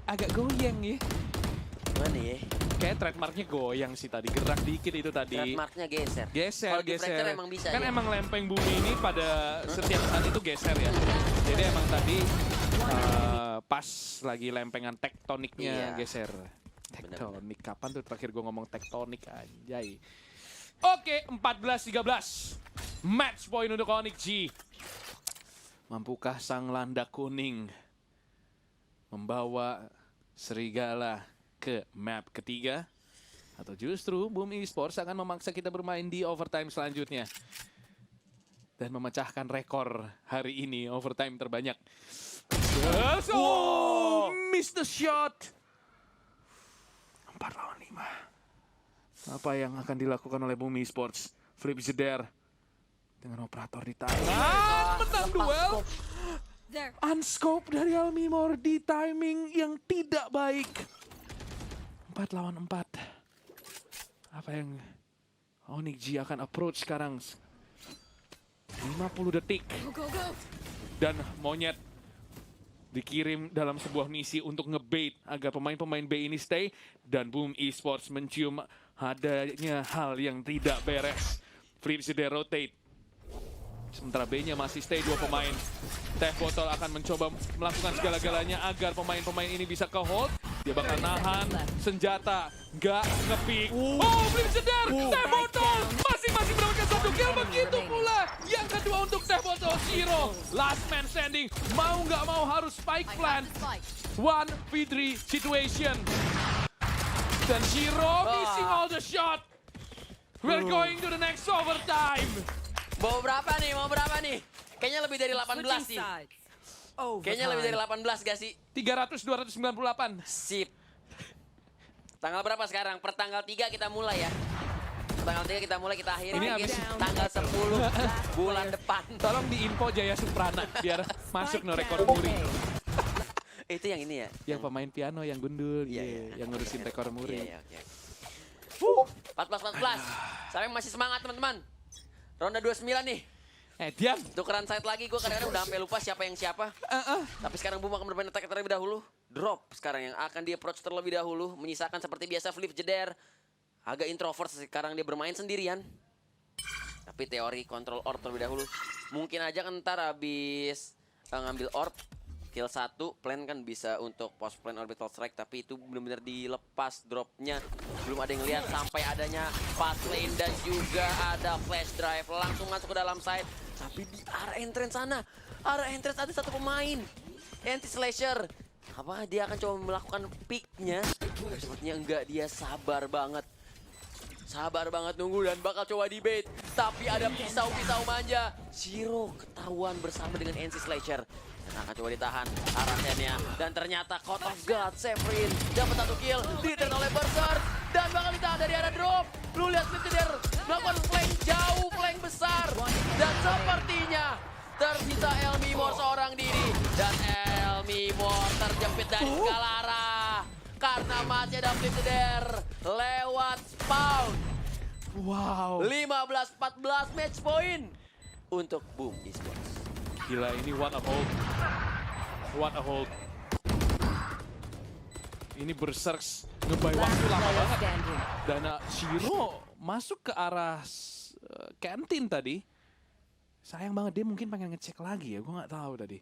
Speaker 3: agak goyang ya.
Speaker 2: Mana ya?
Speaker 3: Kayak trademarknya goyang sih tadi, gerak dikit itu tadi.
Speaker 2: Trademarknya geser.
Speaker 3: Geser,
Speaker 2: Kalau di
Speaker 3: geser.
Speaker 2: fracture emang bisa
Speaker 3: Kan
Speaker 2: ya?
Speaker 3: emang lempeng bumi ini pada setiap saat itu geser ya. Jadi emang tadi pas lagi lempengan tektoniknya
Speaker 2: Iya.
Speaker 3: geser. Tektonik, kapan tuh terakhir gue ngomong tektonik anjay. Oke, 14-13. Match point untuk Onyx G. Mampukah sang landak kuning membawa serigala ke map ketiga? Atau justru Boom Esports akan memaksa kita bermain di overtime selanjutnya dan memecahkan rekor hari ini overtime terbanyak. Yes, oh, missed the shot. 4 lawan 5. Apa yang akan dilakukan oleh Boom Esports? Flip Jeder dengan operator di tangan, menang duel.
Speaker 4: There.
Speaker 3: Unscope dari Elmimor di timing yang tidak baik. 4 lawan 4. Apa yang Onyx G akan approach sekarang? 50 detik. Dan monyet dikirim dalam sebuah misi untuk ngebait agar pemain-pemain B ini stay. Dan Boom Esports mencium adanya hal yang tidak beres. Flip Jeder rotate. Sementara B-nya masih stay 2 pemain. Teh Botol akan mencoba melakukan segala-galanya agar pemain-pemain ini bisa ke hold. Dia bakal nahan senjata, nggak nge-pick. Oh, Flip Jeder! Teh Botol masih mendapatkan 1 kill. Begitu pula yang kedua untuk Teh Botol. Shiro, last man standing. Mau nggak mau harus spike plant. 1v3 situation. Dan Shiro missing all the shot. We're going to the next overtime.
Speaker 2: Mau berapa nih? Kayaknya lebih dari 18
Speaker 4: Switching
Speaker 2: sih.
Speaker 4: sides.
Speaker 2: Kayaknya lebih dari
Speaker 4: Overtime.
Speaker 2: 18 gak sih?
Speaker 3: 300-298.
Speaker 2: Sip. Tanggal berapa sekarang? Per tanggal 3 kita mulai ya. Tanggal 3 kita mulai, kita akhiri
Speaker 3: Ini
Speaker 2: mungkin
Speaker 3: habis-
Speaker 2: tanggal 10 bulan depan.
Speaker 3: Tolong diinfo Jaya Suprana biar masuk no rekor
Speaker 4: Spike
Speaker 3: muri.
Speaker 4: down
Speaker 2: Itu yang ini ya?
Speaker 3: Yang pemain piano yang gundul,
Speaker 2: Iya,
Speaker 3: iya,
Speaker 2: iya.
Speaker 3: yang ngurusin rekor muri.
Speaker 2: Iya, oke. 14-14. Sampai masih semangat teman-teman. Ronde 29 nih.
Speaker 3: Diam.
Speaker 2: Tukeran side lagi, gue kadang-kadang udah sampai lupa siapa yang siapa. Tapi sekarang Boom akan bermain attack terlebih dahulu. Drop sekarang yang akan di approach terlebih dahulu. Menyisakan seperti biasa Flip Jeder. Agak introvert sekarang dia bermain sendirian. Tapi teori kontrol orb terlebih dahulu. Mungkin aja kan ntar abis ngambil orb. kill 1, plan kan bisa untuk post plan orbital strike, tapi itu benar-benar dilepas dropnya. Belum ada yang lihat sampai adanya fast lane dan juga ada flash drive langsung masuk ke dalam side. Tapi di arah entrance sana, arah entrance ada satu pemain, Anti Slasher. Apa dia akan coba melakukan picknya? Sepertinya enggak, dia sabar banget. Sabar banget nunggu dan bakal coba di bait. Tapi ada pisau-pisau manja. Zero ketahuan bersama dengan NC Slasher. Dan akan coba ditahan arahnya. Dan ternyata Code of God, Severin dapat 1 kill. Ditahan oleh Berserk. Dan bakal ditahan dari arah drop. Lu lihat Sliptider melakukan flank jauh, flank besar. Dan sepertinya tersisa Elmimor seorang diri. Dan Elmimor terjepit dari segala arah. Karena masih ada Sliptider lewat spawn.
Speaker 3: Wow.
Speaker 2: 15-14 match point untuk Boom Esports.
Speaker 3: Gila, ini what a hold. What a hold. Ini Berserk ngebuy waktu lama
Speaker 4: Player
Speaker 3: banget.
Speaker 4: standing.
Speaker 3: Dan Shiro masuk ke arah kantin tadi. Sayang banget, dia mungkin pengen ngecek lagi ya. Gue nggak tahu tadi.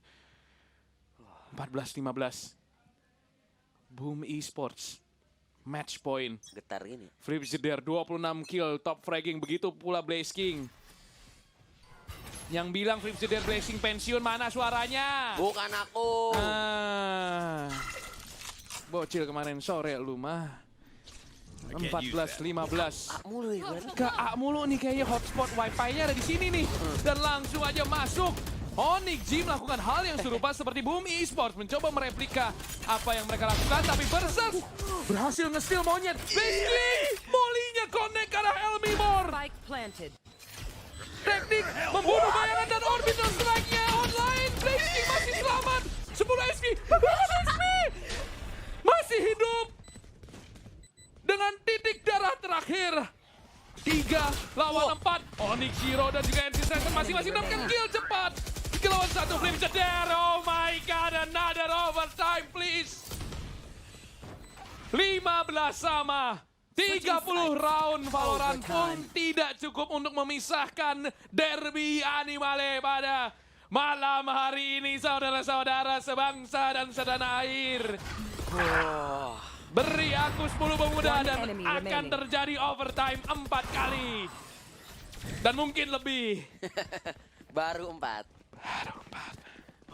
Speaker 3: 14-15. Boom Esports. Match point.
Speaker 2: Getar ini.
Speaker 3: Flipsider 26 kill, top fragging. Begitu pula Blaze King. Yang bilang Flipsider Blaze King pensiun, mana suaranya?
Speaker 2: Bukan aku.
Speaker 3: Bocil kemarin sore lu mah.
Speaker 5: I can't use that.
Speaker 3: 14-15.
Speaker 2: Mulu ya gue.
Speaker 3: Ke A mulu nih kayaknya, hotspot wifi-nya ada di sini nih. Dan langsung aja masuk. Onyx G melakukan hal yang serupa seperti Boom Esports. Mencoba mereplika apa yang mereka lakukan. Tapi Berserk berhasil nge-steal monyet. Blaze King! Molinya connect ke arah Elmimor.
Speaker 4: Spike planted.
Speaker 3: Teknik membunuh bayangan dan orbital strike-nya online. Blaze King masih selamat. 10 SP. 10 SP. Masih hidup. Dengan titik darah terakhir. 3 lawan 4. Onyx, Zero dan juga NC Slasher masing-masing mendapatkan kill cepat. 3 lawan 1 Flipsider. Oh my god, another overtime please. 15 sama. 30 round Valorant pun tidak cukup untuk memisahkan derby Animale pada malam hari ini, saudara-saudara sebangsa dan setanah air. Beri aku 10 pemuda
Speaker 4: One
Speaker 3: dan
Speaker 4: enemy
Speaker 3: akan
Speaker 4: remaining.
Speaker 3: terjadi overtime 4 kali. Dan mungkin lebih.
Speaker 2: Baru 4.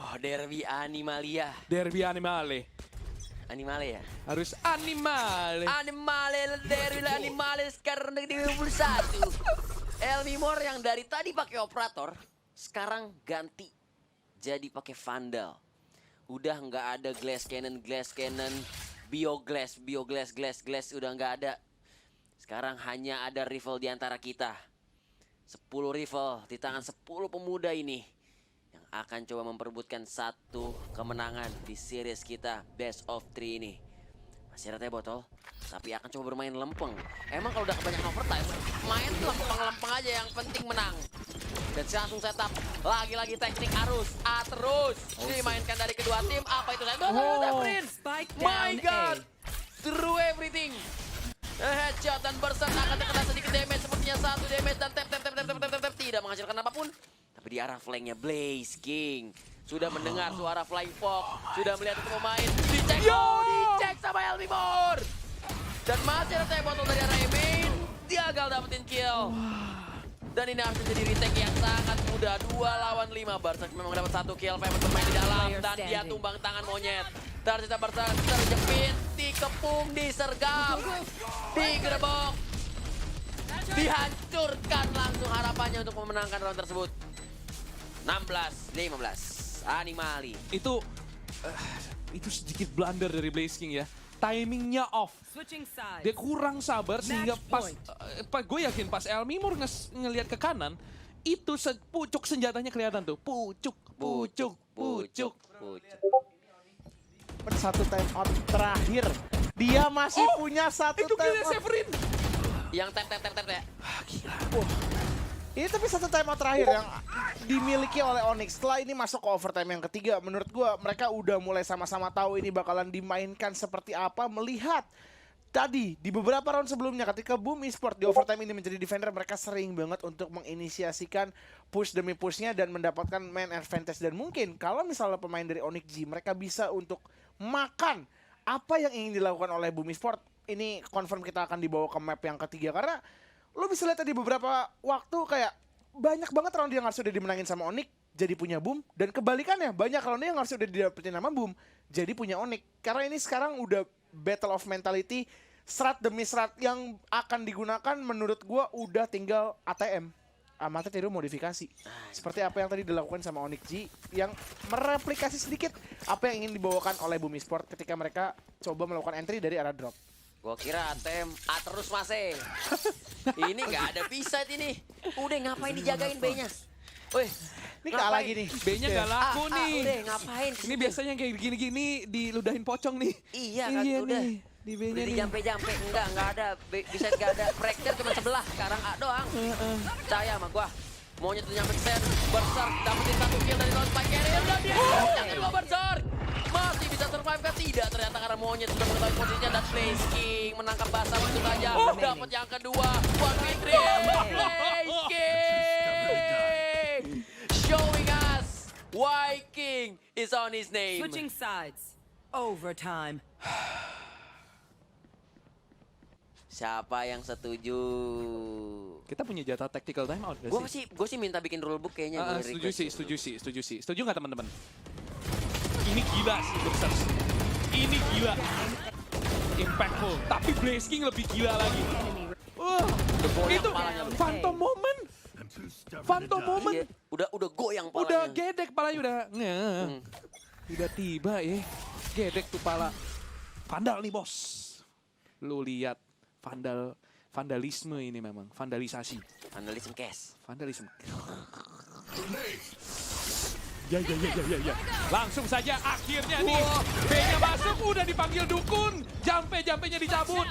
Speaker 2: Oh, derby Animalia.
Speaker 3: Derby Animale.
Speaker 2: Animale ya?
Speaker 3: Harus Animale.
Speaker 2: Animale, derby Animale sekarang di 21. Elmimor yang dari tadi pakai operator, sekarang ganti jadi pakai Vandal. Udah nggak ada glass cannon, glass udah nggak ada. Sekarang hanya ada rival di antara kita. 10 rival di tangan 10 pemuda ini yang akan coba memperebutkan 1 kemenangan di series kita Best of 3 ini. Masih rata botol, tapi akan coba bermain lempeng. Emang kalau udah kebanyakan overtime, main lempeng-lempeng aja, yang penting menang. Dan langsung setup, lagi-lagi teknik arus, terus dimainkan dari kedua tim. Apa itu? Severin.
Speaker 4: Spike
Speaker 2: My
Speaker 4: down
Speaker 2: God,
Speaker 4: A.
Speaker 2: through everything. Headshot dan Berserk akan terkena sedikit damage, sepertinya 1 damage dan tap tidak menghasilkan apapun. Tapi di arah flanknya Blaze King sudah mendengar suara Flying Fox, sudah melihat itu pemain, dicek sama Elmimor. Dan masih ada teh botol dari arah main, gagal dapetin kill. Dan ini harus menjadi retake yang sangat mudah, 2 lawan 5. Berserk memang dapat 1 kill, Famous bermain di dalam dan dia tumbang tangan monyet. Tersisa Berserk terjepit, dikepung, disergap, digerebek, dihancurkan langsung harapannya untuk memenangkan round tersebut. 16-15, Animali.
Speaker 3: Itu sedikit blunder dari Blaze King ya. Timingnya off.
Speaker 4: Switching sides.
Speaker 3: Dia kurang sabar sehingga
Speaker 4: Match
Speaker 3: pas gue yakin pas Elmimor ngelihat ke kanan, itu pucuk senjatanya kelihatan tuh. Pucuk.
Speaker 1: Satu time out terakhir. Dia masih punya satu
Speaker 3: Itu
Speaker 1: time
Speaker 3: killnya
Speaker 1: out.
Speaker 3: Severin.
Speaker 2: Yang tap ya.
Speaker 1: Ini tapi satu time out terakhir yang dimiliki oleh Onyx. Setelah ini masuk ke overtime yang ketiga, menurut gua mereka udah mulai sama-sama tahu ini bakalan dimainkan seperti apa, melihat tadi di beberapa round sebelumnya ketika Boom Esport di overtime ini menjadi defender, mereka sering banget untuk menginisiasikan push demi pushnya dan mendapatkan man advantage. Dan mungkin kalau misalnya pemain dari Onyx G mereka bisa untuk makan apa yang ingin dilakukan oleh Boom Esport, ini confirm kita akan dibawa ke map yang ketiga. Karena lo bisa lihat tadi beberapa waktu kayak banyak banget round yang harus udah dimenangin sama Onyx jadi punya Boom, dan kebalikannya banyak round yang harus udah didapetin sama Boom jadi punya Onyx. Karena ini sekarang udah battle of mentality, strat demi strat yang akan digunakan menurut gua udah tinggal ATM, amati tiru modifikasi. Seperti apa yang tadi dilakukan sama Onyx G yang mereplikasi sedikit apa yang ingin dibawakan oleh Boom Esport ketika mereka coba melakukan entry dari arah drop.
Speaker 2: Gua kira ATM A terus masih. Ini nggak ada bisa ini. Udah ngapain dijagain B-nya? Woi,
Speaker 1: Ini kalah lagi nih.
Speaker 3: B-nya nggak laku nih.
Speaker 2: Udah ngapain?
Speaker 3: Ini biasanya kayak gini-gini diludahin pocong nih.
Speaker 2: Iya kan udah.
Speaker 3: nih. Di B-nya
Speaker 2: Udah
Speaker 3: nih.
Speaker 2: dijampe-jampe, enggak ada. Bisa enggak ada. Fracture cuma sebelah, sekarang A doang. Percaya sama gua. Monyet udah nyampe stand, Berserk dapetin 1 kill dari Spike Carrier dan dia yang kedua Berserk. Masih bisa survive kan? Tidak, ternyata karena Monyet sudah mengetahui posisinya dan Blaze King menangkap Basa begitu saja. Dapat yang kedua, 1v3 Blaze King. Showing us why King is on his name.
Speaker 4: Switching sides. Overtime.
Speaker 2: Siapa yang setuju?
Speaker 3: Kita punya jatah tactical timeout gak sih?
Speaker 2: Gue sih minta bikin rulebook kayaknya. Gua
Speaker 3: Setuju
Speaker 2: request
Speaker 3: sih,
Speaker 2: dulu.
Speaker 3: setuju sih. Setuju nggak teman-teman? Ini gila sih Berserk. Ini gila. Impactful. Tapi Blaze King lebih gila lagi. Wah, itu phantom moment. Phantom moment.
Speaker 2: Iya, udah goyang palanya.
Speaker 3: Udah gedek palanya udah. Udah tiba ya. Gedek tuh pala. Vandal nih bos. Lu lihat vandalisme ini memang. Vandalisasi.
Speaker 2: Vandalism case.
Speaker 3: Vandalisme. Ya. Langsung saja akhirnya nih. B-nya masuk, udah dipanggil dukun. Jampe-jampenya dicabut.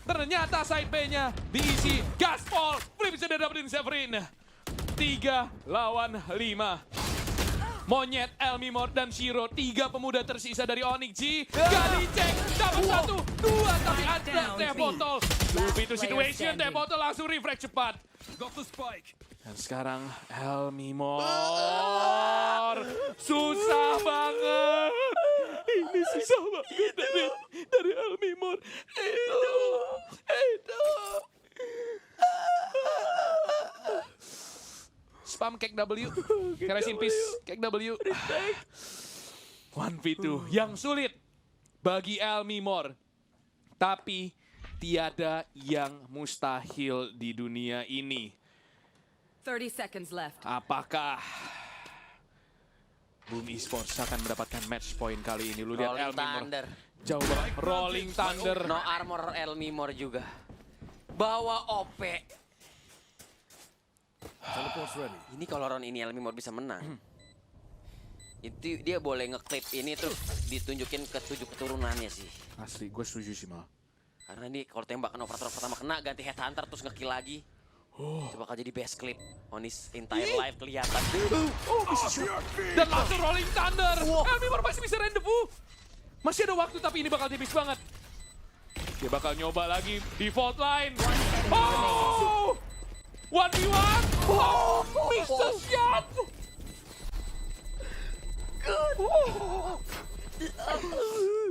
Speaker 3: Ternyata side B-nya diisi gaspol. Flip bisa dapetin Severin. 3 lawan 5. Monyet, Elmimor, dan Shiro. 3 pemuda tersisa dari Onyx G. Gak dicek. Dapat 1, 2. Tapi ada teh botol. 2v2 situation. Teh botol langsung refresh cepat.
Speaker 5: Got the spike.
Speaker 3: Dan sekarang Elmimor. Susah banget. Ini susah banget dari Elmimor. Itu. Spam cake W. Rest in peace. Cake W. 1v2 yang sulit bagi Elmimor. Tapi tiada yang mustahil di dunia ini.
Speaker 4: 30 seconds left.
Speaker 3: Apakah Boom Esports akan mendapatkan match point kali ini? Lu lihat
Speaker 2: Rolling
Speaker 3: Elmimor.
Speaker 2: Thunder.
Speaker 3: Jauh banget. Rolling Thunder.
Speaker 2: No armor Elmimor juga. Bawa OP.
Speaker 5: Teleport's ready.
Speaker 2: Ini kalau round ini Elmimor bisa menang. Itu dia boleh ngeklip ini terus ditunjukin ke 7 keturunannya sih.
Speaker 3: Asli, gue setuju sih mal.
Speaker 2: Karena ini kalau tembakan operator pertama kena ganti headhunter terus ngekill lagi. Itu bakal jadi best clip. On his entire life kelihatan.
Speaker 3: Dan langsung Rolling Thunder. Elmimor masih bisa rendezvous. Masih ada waktu tapi ini bakal tipis banget. Dia bakal nyoba lagi default line. Oh! 1v1. Oh! Bisa shot.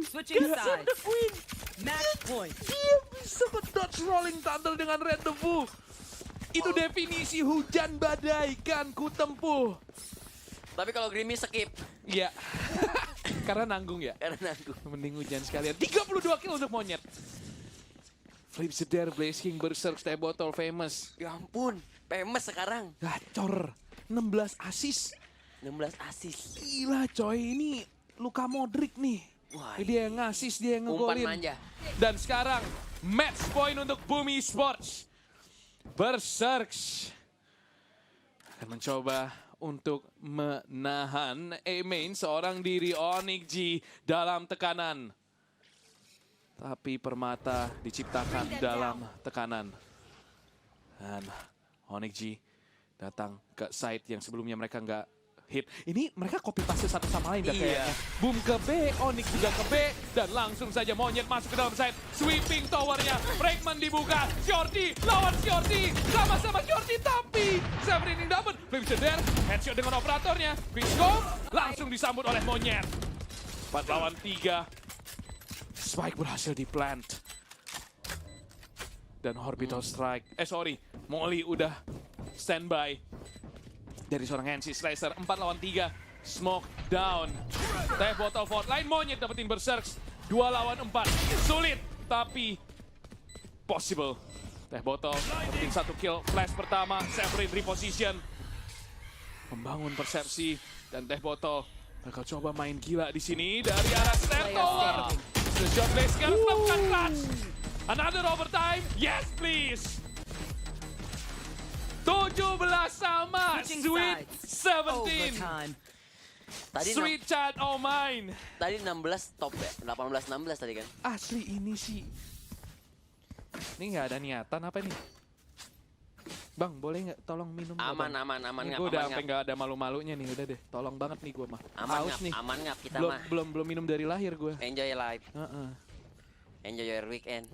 Speaker 4: Switching sides. Match point.
Speaker 3: Dia bisa ngedodge Rolling Thunder dengan rendezvous. Itu definisi hujan badai kan ku tempuh.
Speaker 2: Tapi kalau Grimy skip.
Speaker 3: Iya. Karena nanggung ya.
Speaker 2: Karena nanggung.
Speaker 3: Mending hujan sekalian. 32 kill untuk Monyet. Flip Zedar, Blaze King, Berserk, Stay Bottle, Famous.
Speaker 2: Ya ampun. Famous sekarang.
Speaker 3: Gacor. 16 assist.
Speaker 2: 16 assist.
Speaker 3: Gila coy, ini Luka Modric nih.
Speaker 2: Wah,
Speaker 3: Dia yang ngasih, dia yang
Speaker 2: umpan
Speaker 3: ngegolin.
Speaker 2: manja.
Speaker 3: Dan sekarang match point untuk Boom Esports. Berserk akan mencoba untuk menahan A-main seorang diri Onyx G dalam tekanan. Tapi permata diciptakan dalam tekanan. Dan Onyx G datang ke site yang sebelumnya mereka nggak hit. Ini mereka copy paste satu sama lain dah
Speaker 2: Iya.
Speaker 3: kayaknya. Boom ke B, Onyx juga ke B. Dan langsung saja Monyet masuk ke dalam side. Sweeping towernya, Fragment dibuka. Shorty lawan Shorty. Sama-sama Shorty tapi Severin yang dapat. Flip there, headshot dengan operatornya. Quick scope, langsung disambut oleh Monyet. 4 lawan 3. Spike berhasil di plant. Dan Orbital Strike. Molly udah standby. Dari seorang NC Slicer, 4 lawan 3. Smoke down. Teh botol Fort Line, Monyet dapetin Berserks. 2 lawan 4. Sulit, tapi possible. Teh botol dapetin 1 kill. Flash pertama, Severin reposition. Membangun persepsi. Dan Teh botol bakal coba main gila di sini dari arah Stair Tower. The shot play sekarang melakukan clutch. Another overtime, yes please. 17 sama,
Speaker 4: Switching
Speaker 3: Sweet
Speaker 4: sides.
Speaker 3: 17.
Speaker 4: Overtime.
Speaker 2: Tadi
Speaker 3: Sweet Child O' Mine.
Speaker 2: tadi 16 top ya. 18-16 tadi kan.
Speaker 3: Asli ini sih. Ini nggak ada niatan apa nih? Bang, boleh nggak tolong minum? nggak,
Speaker 2: Aman,
Speaker 3: Bang?
Speaker 2: aman, aman,
Speaker 3: Ini
Speaker 2: ngap,
Speaker 3: gue udah
Speaker 2: aman,
Speaker 3: sampai
Speaker 2: ngap.
Speaker 3: nggak ada malu-malunya nih, udah deh. Tolong banget nih gue mah.
Speaker 2: Aman
Speaker 3: Haus
Speaker 2: ngap,
Speaker 3: nih.
Speaker 2: aman ngap kita
Speaker 3: Belum,
Speaker 2: mah.
Speaker 3: belum minum dari lahir gue.
Speaker 2: Enjoy life,
Speaker 3: Heeh.
Speaker 2: enjoy your weekend.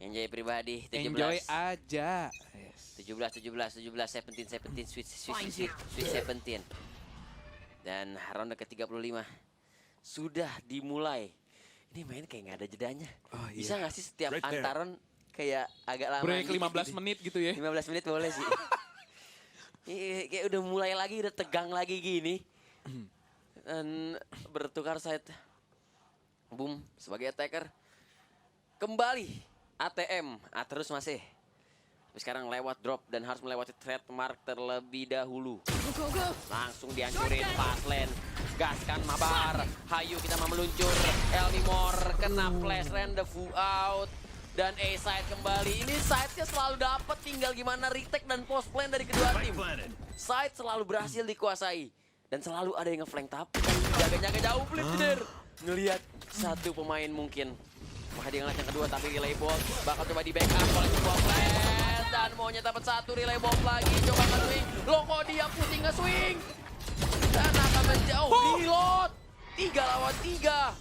Speaker 2: Enjoy pribadi, 17.
Speaker 3: Enjoy aja. Yes.
Speaker 2: 17, 17, 17, sweet 17. Dan ronde ke-35 sudah dimulai. Ini main kayak nggak ada jedanya.
Speaker 3: Oh, iya.
Speaker 2: Bisa nggak sih setiap
Speaker 5: Right there.
Speaker 2: antaran kayak agak lama
Speaker 3: Break
Speaker 2: dikit
Speaker 3: 15
Speaker 2: gitu?
Speaker 3: menit gitu ya.
Speaker 2: 15 menit boleh sih. Kayak udah mulai lagi, udah tegang lagi gini. Dan bertukar side. Boom, sebagai attacker. Kembali ATM, terus masih. Tapi sekarang lewat drop dan harus melewati trademark terlebih dahulu. Langsung dihancurin fast lane. Gaskan Mabar. Hayu kita mau meluncur. Elmimor kena flash rendezvous out. Dan A-side kembali. Ini side-nya selalu dapat, tinggal gimana retake dan post plan dari kedua tim. Side selalu berhasil dikuasai. Dan selalu ada yang nge-flank, tapi jaga-jaga jauh Blitzer. Ngelihat satu pemain mungkin. Maka dia ngeliat yang kedua, tapi relay ball bakal coba di backup oleh sebuah flash. Dan Monyet dapat satu relay ball lagi. Coba nge-swing. Loko dia pusing nge-swing. Dan akan menjauh. Reload. 3 lawan 3.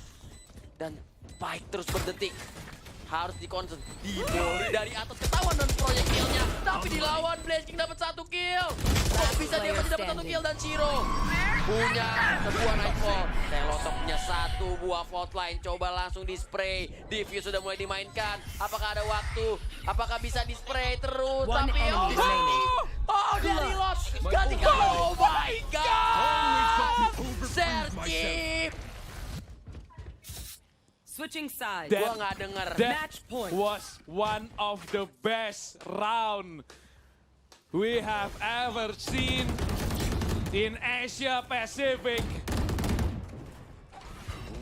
Speaker 2: Dan Spike terus berdetik. Harus dikonsen. Diboli dari atas ketahuan dan proyektilnya. Tapi dilawan Blazing dapat 1 kill. Kok bisa dia masih dapat 1 kill dan Shiro punya sebuah nightfall. Telotok punya 1 buah fault line. Coba langsung di spray. Diffuse sudah mulai dimainkan. Apakah ada waktu? Apakah bisa di spray terus?
Speaker 4: One
Speaker 2: Tapi
Speaker 4: enemy remaining.
Speaker 2: dia reload. Ganti kalau. Oh my god. Sergi.
Speaker 4: Switching sides.
Speaker 3: That-
Speaker 2: Gua nggak denger.
Speaker 3: That
Speaker 4: Match point.
Speaker 3: was one of the best round we have ever seen in Asia Pacific.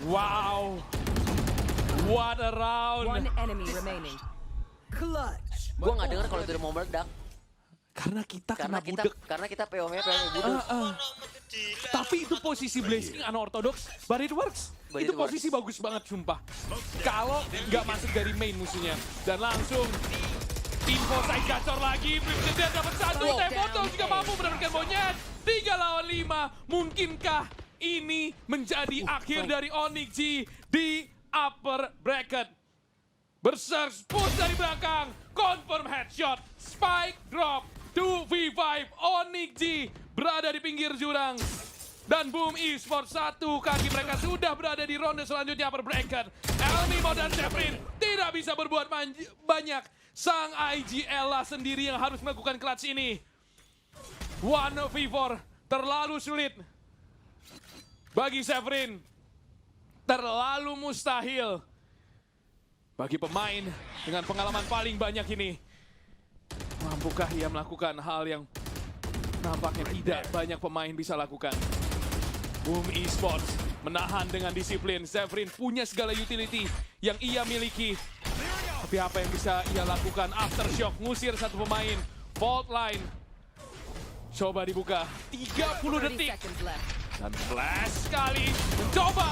Speaker 3: Wow. What a round.
Speaker 4: One enemy remaining. Clutch.
Speaker 2: Gua nggak denger kalau itu udah mau meledak.
Speaker 3: Karena kita kena budek.
Speaker 2: Karena kita POV budek.
Speaker 3: Tapi itu posisi Blazing unorthodox, but it works.
Speaker 2: But
Speaker 3: Itu
Speaker 2: it works.
Speaker 3: posisi bagus banget, sumpah. Kalau nggak masuk dari main musuhnya. Dan langsung info side gacor lagi. Blitzer dapat 1,
Speaker 2: Wow.
Speaker 3: Teh botol juga mampu mendapatkan Monyet. 3 lawan 5. Mungkinkah ini menjadi akhir dari Onyx G di upper bracket? Berserk push dari belakang. Confirm headshot. Spike drop. 2v5. Onyx G berada di pinggir jurang. Dan Boom Esports 1 kaki mereka sudah berada di ronde selanjutnya upper bracket. Elmimo dan Severin tidak bisa berbuat banyak. Sang IGL lah sendiri yang harus melakukan clutch ini. 1v4 terlalu sulit bagi Severin. Terlalu mustahil bagi pemain dengan pengalaman paling banyak ini. Mampukah ia melakukan hal yang nampaknya tidak banyak pemain bisa lakukan? Boom Esports menahan dengan disiplin. Severin punya segala utility yang ia miliki. Tapi apa yang bisa ia lakukan? Aftershock ngusir satu pemain. Fault line. Coba dibuka. 30
Speaker 4: 30
Speaker 3: detik.
Speaker 4: seconds left.
Speaker 3: Dan flash sekali. Mencoba.